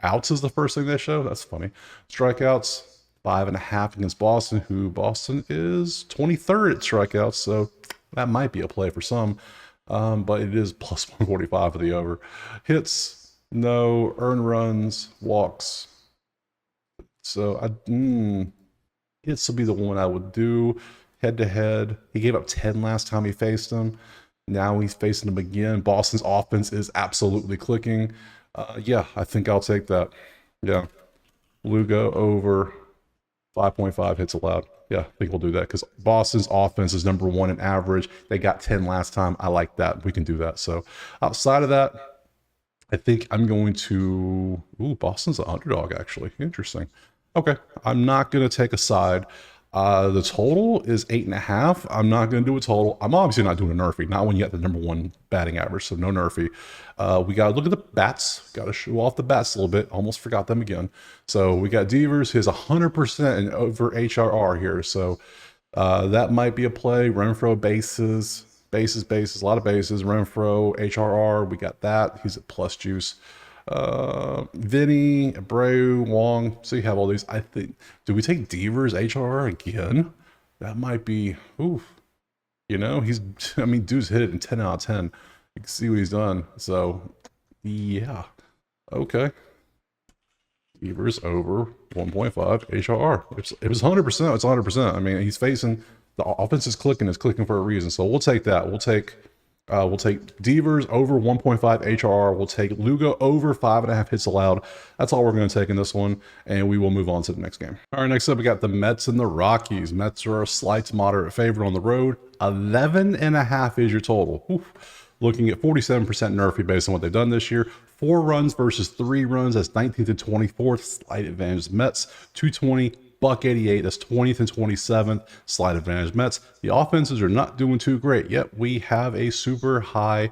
Outs is the first thing they show. That's funny. Strikeouts, 5.5 against Boston, who Boston is 23rd at strikeouts. So that might be a play for some. But it is plus 145 for the over. Hits, no. Earn runs, walks. So hits will be the one I would do head to head. He gave up 10 last time he faced him. Now he's facing him again. Boston's offense is absolutely clicking. Yeah, I think I'll take that. Yeah, Lugo over 5.5 hits allowed. Yeah, I think we'll do that because Boston's offense is number 1 in average. They got 10 last time. I like that. We can do that. So outside of that, I think I'm going to... Ooh, Boston's an underdog, actually. Interesting. Okay, I'm not going to take a side. The total is 8.5. I'm not going to do a total. I'm obviously not doing a Nerfy, not when you got the number 1 batting average, so no Nerfy. We got to look at the bats. Got to show off the bats a little bit. Almost forgot them again. So we got Devers, his 100% and over HRR here. So that might be a play. Renfroe bases, a lot of bases. Renfroe, HRR, we got that. He's at plus juice. Vinny, Abreu, Wong. So you have all these. I think, do we take Devers HRR again? That might be, oof. You know, I mean, dude's hit it in 10 out of 10. You can see what he's done. So, yeah. Okay. Devers over 1.5 HRR. It was 100%. It's 100%. I mean, he's facing, the offense is clicking for a reason. So we'll take that. We'll take Devers over 1.5 HRR. We'll take Lugo over 5.5 hits allowed. That's all we're going to take in this one, and we will move on to the next game. All right, next up we got the Mets and the Rockies. Mets are a slight to moderate favorite on the road. 11.5 is your total. Oof. Looking at 47% Nerfy based on what they've done this year. 4 runs versus 3 runs. That's 19th and 24th. Slight advantage Mets. 220. $1.88, that's 20th and 27th, slight advantage Mets. The offenses are not doing too great, yet we have a super high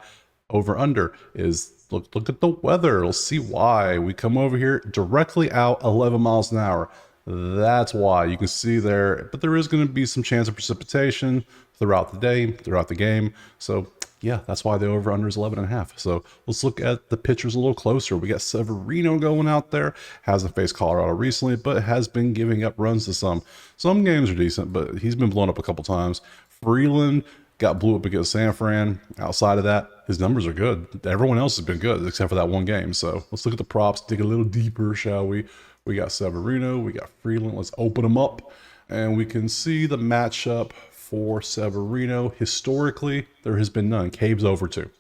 over-under. Look at the weather, we'll see why. We come over here, directly out 11 miles an hour. That's why. You can see there, but there is going to be some chance of precipitation throughout the day, throughout the game. So yeah, that's why the over-under is 11.5. So let's look at the pitchers a little closer. We got Severino going out there. Hasn't faced Colorado recently, but has been giving up runs to some. Some games are decent, but he's been blown up a couple times. Freeland got blew up against San Fran. Outside of that, his numbers are good. Everyone else has been good, except for that one game. So let's look at the props, dig a little deeper, shall we? We got Severino, we got Freeland. Let's open them up, and we can see the matchup for Severino. Historically, there has been none. Cave's over 2.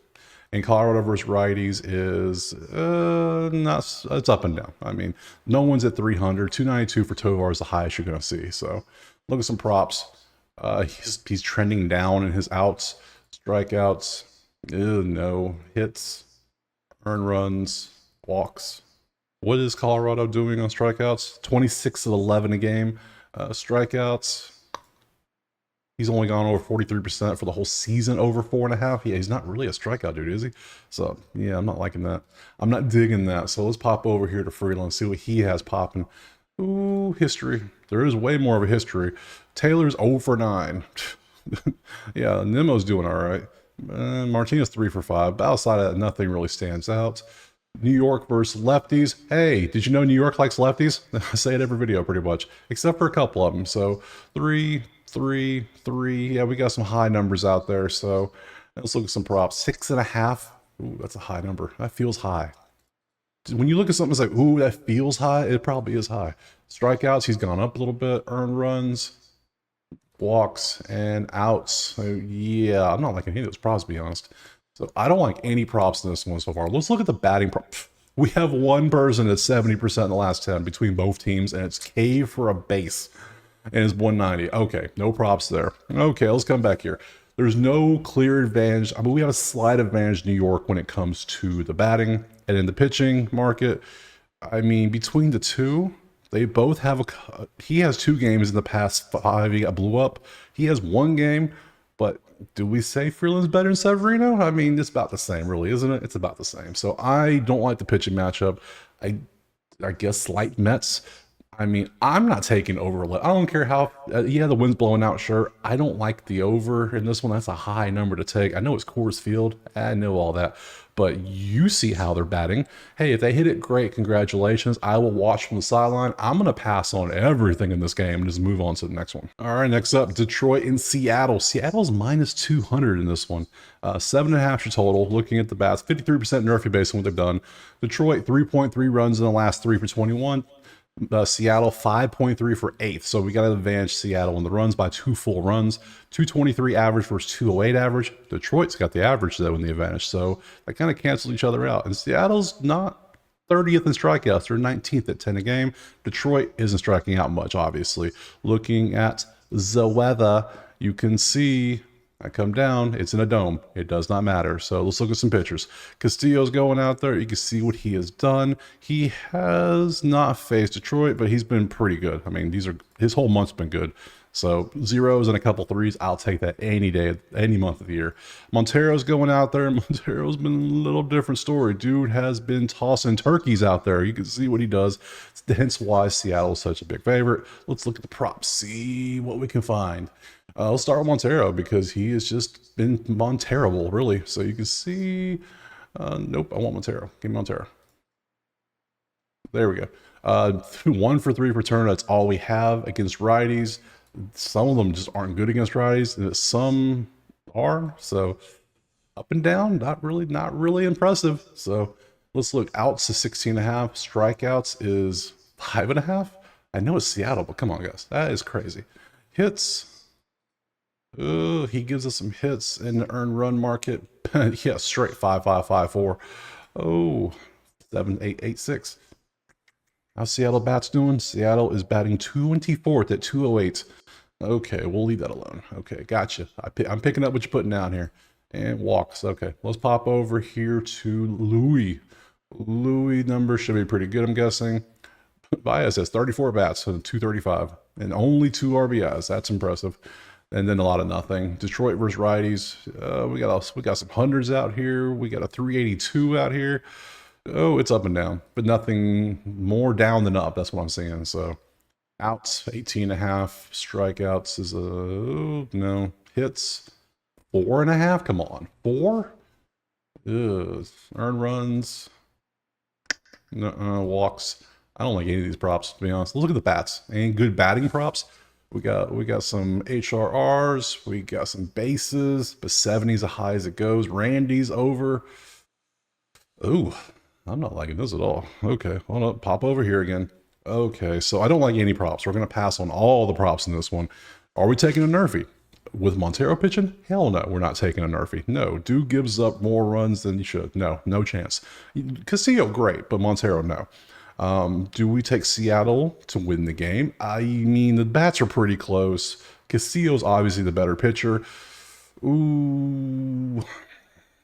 And Colorado versus righties is not, it's up and down. I mean, no one's at 300. 292 for Tovar is the highest you're going to see. So look at some props. He's trending down in his outs, strikeouts, no hits, earned runs, walks. What is Colorado doing on strikeouts? 26 of 11 a game. Strikeouts, he's only gone over 43% for the whole season, over 4.5. Yeah, he's not really a strikeout dude, is he? So, yeah, I'm not liking that. I'm not digging that. So let's pop over here to Freeland, see what he has popping. Ooh, history. There is way more of a history. Taylor's 0 for 9. Yeah, Nemo's doing all right. Martinez 3 for 5. But outside of that, nothing really stands out. New York versus lefties. Hey, did you know New York likes lefties? I say it every video pretty much, except for a couple of them. So 3, 3, 3. Yeah, we got some high numbers out there. So let's look at some props. 6.5. Ooh, that's a high number. That feels high. When you look at something that's like, ooh, that feels high, it probably is high. Strikeouts, he's gone up a little bit. Earned runs, walks, and outs. So yeah, I'm not liking any of those props, to be honest. So I don't like any props in this one so far. Let's look at the batting prop. We have one person that's 70% in the last 10 between both teams, and it's Cave for a base. And it's 190. Okay, no props there. Okay, let's come back here. There's no clear advantage. I mean, we have a slight advantage New York when it comes to the batting. And in the pitching market, I mean, between the two, they both have he has 2 games in the past 5. He got blew up. He has 1 game, but do we say Freeland's better than Severino? I mean, it's about the same, really, isn't it? It's about the same. So I don't like the pitching matchup. I guess slight Mets. I mean, I'm not taking over. I don't care how, yeah, the wind's blowing out, sure. I don't like the over in this one. That's a high number to take. I know it's Coors Field. I know all that. But you see how they're batting. Hey, if they hit it, great. Congratulations. I will watch from the sideline. I'm going to pass on everything in this game and just move on to the next one. All right, next up, Detroit and Seattle. Seattle's minus 200 in this one. 7.5 your total. Looking at the bats, 53% Nerfy based on what they've done. Detroit, 3.3 runs in the last 3 for 21. Seattle 5.3 for 8th. So we got an advantage Seattle in the runs by 2 full runs. 223 average versus 208 average. Detroit's got the average though in the advantage. So they kind of cancel each other out. And Seattle's not 30th in strikeouts. They're 19th at 10 a game. Detroit isn't striking out much, obviously. Looking at the weather, you can see I come down, it's in a dome. It does not matter. So let's look at some pictures. Castillo's going out there. You can see what he has done. He has not faced Detroit, but he's been pretty good. I mean, his whole month's been good. So 0s and a couple 3s, I'll take that any day, any month of the year. Montero's going out there. Montero's been a little different story. Dude has been tossing turkeys out there. You can see what he does. Hence why Seattle is such a big favorite. Let's look at the props, see what we can find. Let's start with Montero because he has just been Monterable, really. So you can see, nope, I want Montero. Give me Montero. There we go. 1 for 3 per turn. That's all we have against righties. Some of them just aren't good against righties, and some are. So up and down, not really impressive. So let's look. Outs is 16.5. Strikeouts is 5.5. I know it's Seattle, but come on, guys, that is crazy. Hits. He gives us some hits in the earned run market. Yeah, straight 5.554. Oh, 7.886. How's Seattle bats doing? Seattle is batting 24th at 208. Okay, we'll leave that alone. Okay, gotcha. I'm picking up what you're putting down here. And walks. Okay, let's pop over here to Louis. Louis number should be pretty good, I'm guessing. Baez has 34 bats and 235 and only 2 RBIs. That's impressive. And then a lot of nothing. Detroit versus righties. We got some hundreds out here. We got a 382 out here. Oh, it's up and down, but nothing more down than up. That's what I'm saying. So outs 18.5. Strikeouts is no. Hits 4.5. Come on, 4. Earned runs. No, walks. I don't like any of these props, to be honest. Let's look at the bats. Any good batting props? We got some HRRs, we got some bases, but 70's as high as it goes. Randy's over. Ooh, I'm not liking this at all. Okay, hold up, pop over here again. Okay, so I don't like any props. We're gonna pass on all the props in this one. Are we taking a Nerfy? with Montero pitching, hell no, we're not taking a nerfie. No, dude gives up more runs than he should. No, no chance. Castillo, great, but Montero, no. Do we take Seattle to win the game? I mean, the bats are pretty close. Castillo's obviously the better pitcher. Ooh,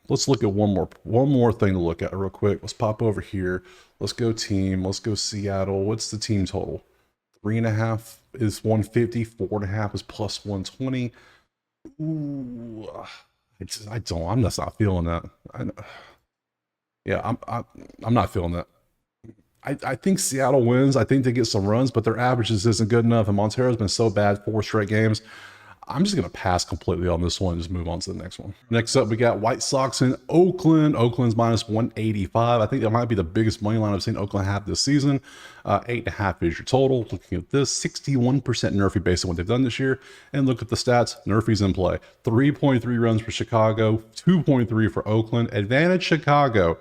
let's look at one more thing to look at real quick. Let's pop over here. Let's go team. Let's go Seattle. What's the team total? 3.5 is 150. 4.5 is plus 120. Ooh, I'm just not feeling that. I'm not feeling that. I think Seattle wins. I think they get some runs, but their averages isn't good enough. And Montero's been so bad 4 straight games. I'm just going to pass completely on this one and just move on to the next one. Next up, we got White Sox in Oakland. Oakland's minus 185. I think that might be the biggest money line I've seen Oakland have this season. 8.5 is your total. Looking at this, 61% Nerfy based on what they've done this year. And look at the stats. Nerfy's in play. 3.3 runs for Chicago, 2.3 for Oakland. Advantage Chicago.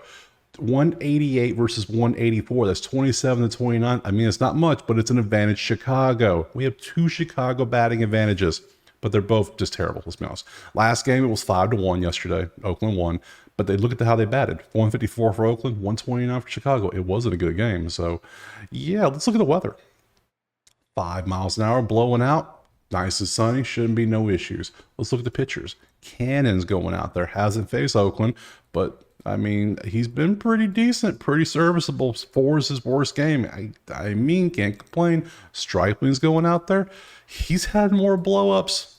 188 versus 184. That's 27 to 29. I mean, it's not much, but it's an advantage Chicago. We have 2 Chicago batting advantages, but they're both just terrible. Let's be honest. Last game, it was 5-1 yesterday. Oakland won, but they look at how they batted. 154 for Oakland, 129 for Chicago. It wasn't a good game. So, yeah, let's look at the weather. 5 miles an hour, blowing out. Nice and sunny. Shouldn't be no issues. Let's look at the pitchers. Cannon's going out there. Hasn't faced Oakland, but I mean, he's been pretty decent, pretty serviceable. 4 is his worst game. I mean, can't complain. Stripling's going out there. He's had more blow-ups.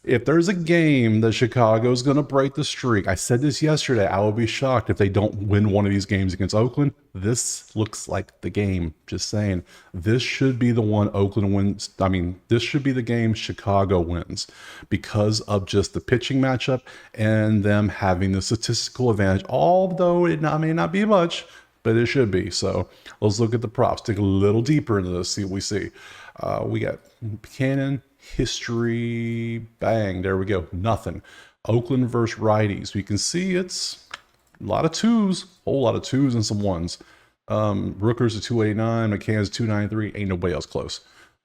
If there's a game that Chicago's going to break the streak, I said this yesterday, I will be shocked if they don't win one of these games against Oakland. This looks like the game. Just saying. This should be the one Oakland wins. I mean, this should be the game Chicago wins because of just the pitching matchup and them having the statistical advantage, although it may not be much, but it should be. So let's look at the props. Dig a little deeper into this, see what we see. We got Cannon. History, bang, there we go, nothing. Oakland versus righties. We can see it's a lot of 2s, whole lot of 2s and some 1s. Rooker's a 289, McCann's 293, ain't nobody else close.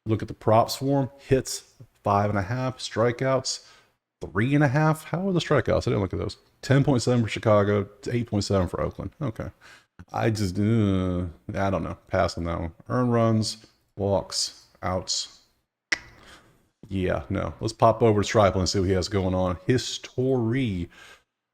Look at the props for him. Hits 5.5, strikeouts 3.5. How are the strikeouts? I didn't look at those. 10.7 for Chicago, 8.7 for Oakland. Okay, I don't know. Pass on that one. Earned runs, walks, outs. Yeah, no. Let's pop over to Stripling and see what he has going on. History.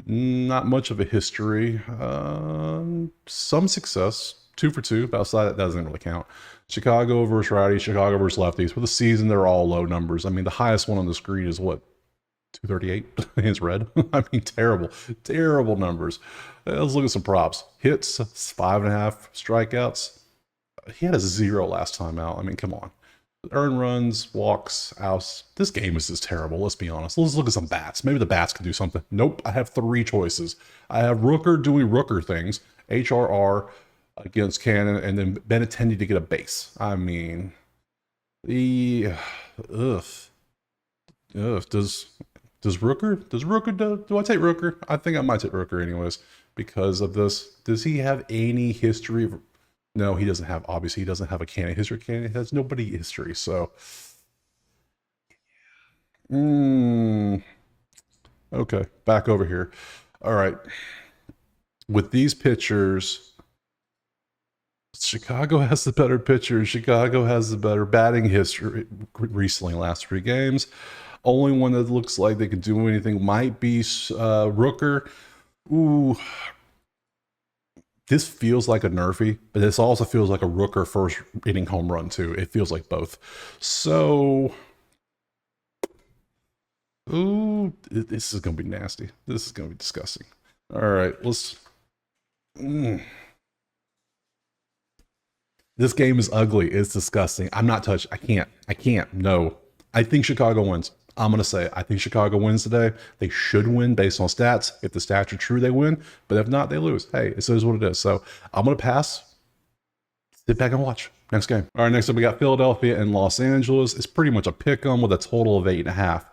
Not much of a history. Some success. 2 for 2. But outside that doesn't really count. Chicago versus righties. Chicago versus lefties. For the season, they're all low numbers. I mean, the highest one on the screen is what? 238? It's red. I mean, terrible. Terrible numbers. Let's look at some props. Hits. 5.5. Strikeouts. He had a 0 last time out. I mean, come on. Earned runs, walks, outs. This game is just terrible, let's be honest. Let's look at some bats. Maybe the bats can do something. Nope, I have 3 choices. I have Rooker doing Rooker things, HRR against Cannon, and then Benintendi to get a base. I mean, Does Rooker, do I take Rooker? I think I might take Rooker anyways because of this. Does he have any history of... No, he doesn't have, obviously, he doesn't have a Cannon history. Cannon has nobody history, so. Okay, back over here. All right. With these pitchers, Chicago has the better pitcher. Chicago has the better batting history recently, last 3 games. Only one that looks like they could do anything might be Rooker. Ooh. This feels like a Nerfy, but this also feels like a Rooker first inning home run too. It feels like both. So, ooh, this is going to be nasty. This is going to be disgusting. All right, let's... This game is ugly. It's disgusting. I'm not touched. I can't. No. I think Chicago wins. I'm going to say it. I think Chicago wins today. They should win based on stats. If the stats are true, they win. But if not, they lose. Hey, it is what it is. So I'm going to pass. Sit back and watch. Next game. All right, next up we got Philadelphia and Los Angeles. It's pretty much a pick-em with a total of 8.5.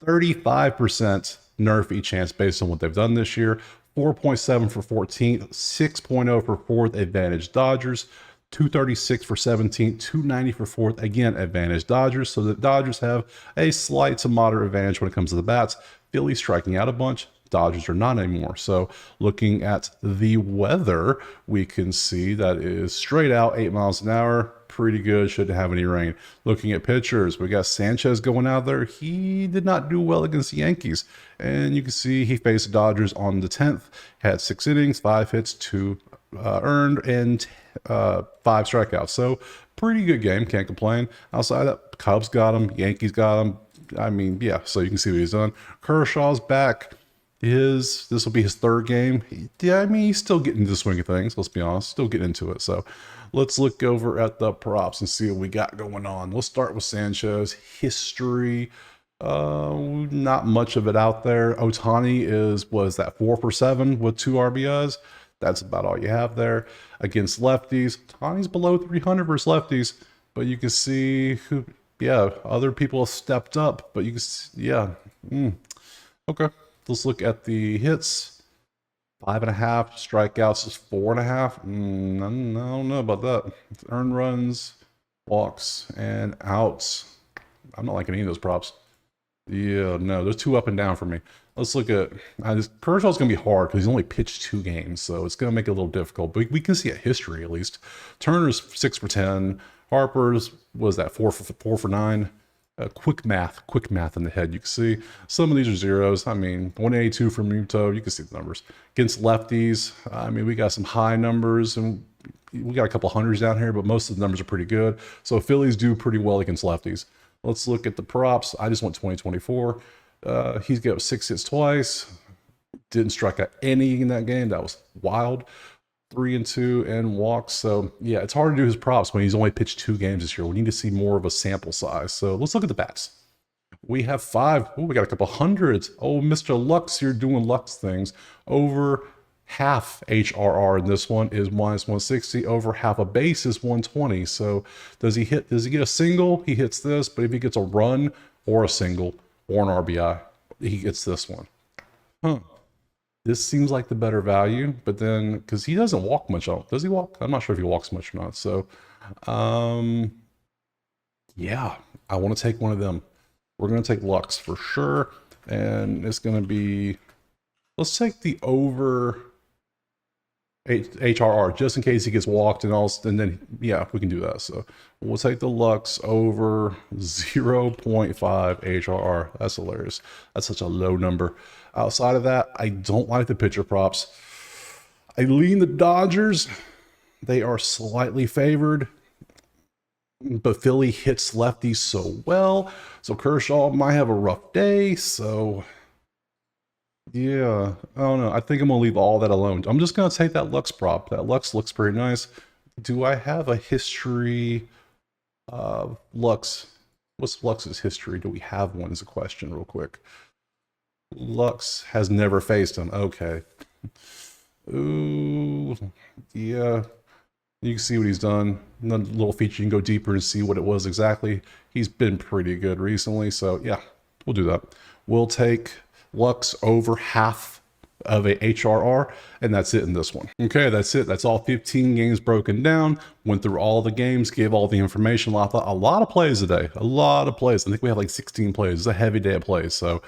35% Nerfy chance based on what they've done this year. 4.7 for 14th. 6.0 for 4th advantage Dodgers. 236 for 17th, 290 for 4th. Again, advantage Dodgers. So the Dodgers have a slight to moderate advantage when it comes to the bats. Philly striking out a bunch. Dodgers are not anymore. So looking at the weather, we can see that it is straight out 8 miles an hour. Pretty good. Shouldn't have any rain. Looking at pitchers, we got Sanchez going out there. He did not do well against the Yankees. And you can see he faced the Dodgers on the 10th. Had 6 innings, 5 hits, 2 earned, and 5 strikeouts. So pretty good game. Can't complain. Outside of that, Cubs got him. Yankees got him. I mean, yeah, so you can see what he's done. Kershaw's back. This will be his 3rd game. Yeah, I mean, he's still getting into the swing of things. Let's be honest, still getting into it. So let's look over at the props and see what we got going on. Let's start with Sanchez. History, not much of it out there. Ohtani was that 4 for 7 with 2 RBIs. That's about all you have there. Against lefties, Ohtani's below 300 versus lefties, but you can see who, yeah, other people have stepped up, but you can see, yeah. Okay. Let's look at the hits. 5.5. Strikeouts is 4.5. I don't know about that. Earned runs, walks, and outs. I'm not liking any of those props. Yeah, no, they're too up and down for me. Let's look at Kershaw's going to be hard because he's only pitched 2 games, so it's going to make it a little difficult. But we can see a history at least. Turner's 6 for 10. Harper's was that 4 for 9. Quick math in the head. You can see some of these are zeros. I mean, 182 from Muto. You can see the numbers. Against lefties, I mean, we got some high numbers and we got a couple hundreds down here, but most of the numbers are pretty good. So Phillies do pretty well against lefties. Let's look at the props. I just went 2024. He's got 6 hits twice. Didn't strike out any in that game. That was wild. 3 and 2 and walks. So yeah, it's hard to do his props when he's only pitched 2 games this year. We need to see more of a sample size. So let's look at the bats. We have 5. Oh, we got a couple hundreds. Oh, Mr. Lux, you're doing Lux things. Over half HRR in this one is -160. Over half a base is 120. So does he get a single? He hits this, but if he gets a run or a single or an RBI, he gets this one. This seems like the better value, but then because he doesn't walk much, does he walk? I'm not sure if he walks much or not. So, yeah, I want to take one of them. We're going to take Lux for sure, and it's going to be. Let's take the over HRR just in case he gets walked and all, and then yeah, we can do that. So we'll take the Lux over 0.5 HRR. That's hilarious. That's such a low number. Outside of that, I don't like the pitcher props. I lean the Dodgers. They are slightly favored, but Philly hits lefties so well. So Kershaw might have a rough day. So yeah, I don't know. I think I'm going to leave all that alone. I'm just going to take that Lux prop. That Lux looks pretty nice. Do I have a history of Lux? What's Lux's history? Do we have one is a question real quick. Lux has never faced him. Okay. Ooh, yeah. You can see what he's done. Another little feature, you can go deeper and see what it was exactly. He's been pretty good recently. So yeah, we'll do that. We'll take Lux over half of a HRR, and that's it in this one. Okay, that's it. That's all 15 games broken down. Went through all the games, gave all the information. A lot of plays today. A lot of plays. I think we have like 16 plays. It's a heavy day of plays. So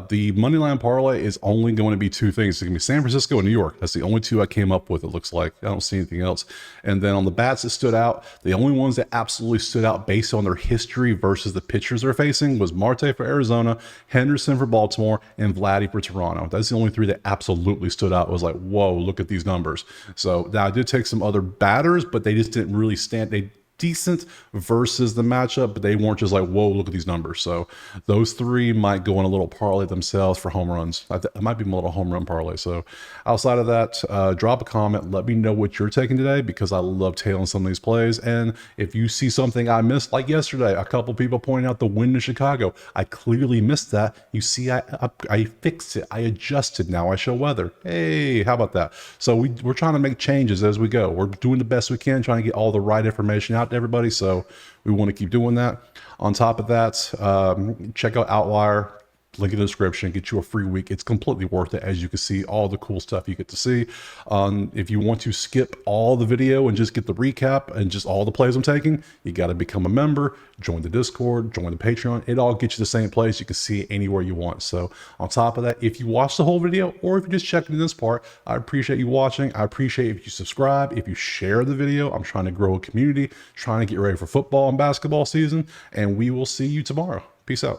the moneyline parlay is only going to be 2 things. It's going to be San Francisco and New York. That's the only 2 I came up with, it looks like. I don't see anything else. And then on the bats that stood out, the only ones that absolutely stood out based on their history versus the pitchers they're facing was Marte for Arizona, Henderson for Baltimore, and Vladdy for Toronto. That's the only 3 that absolutely stood out. It was like, whoa, look at these numbers. So now I did take some other batters, but they just didn't really stand. They decent versus the matchup, but they weren't just like, whoa, look at these numbers. So those 3 might go in a little parlay themselves for home runs. It might be a little home run parlay. So outside of that, drop a comment. Let me know what you're taking today, because I love tailing some of these plays. And if you see something I missed, like yesterday, a couple people pointing out the win in Chicago. I clearly missed that. You see, I fixed it. I adjusted. Now I show weather. Hey, how about that? So we're trying to make changes as we go. We're doing the best we can, trying to get all the right information out to everybody. So we want to keep doing that. On top of that, check out Outlier. link in the description, get you a free week. It's completely worth it. As you can see, all the cool stuff you get to see. If you want to skip all the video and just get the recap and just all the plays I'm taking, you got to become a member, join the Discord, join the Patreon. It all gets you the same place. You can see it anywhere you want. So on top of that, if you watch the whole video or if you just checked in this part, I appreciate you watching. I appreciate if you subscribe, if you share the video. I'm trying to grow a community, trying to get ready for football and basketball season, and we will see you tomorrow. Peace out.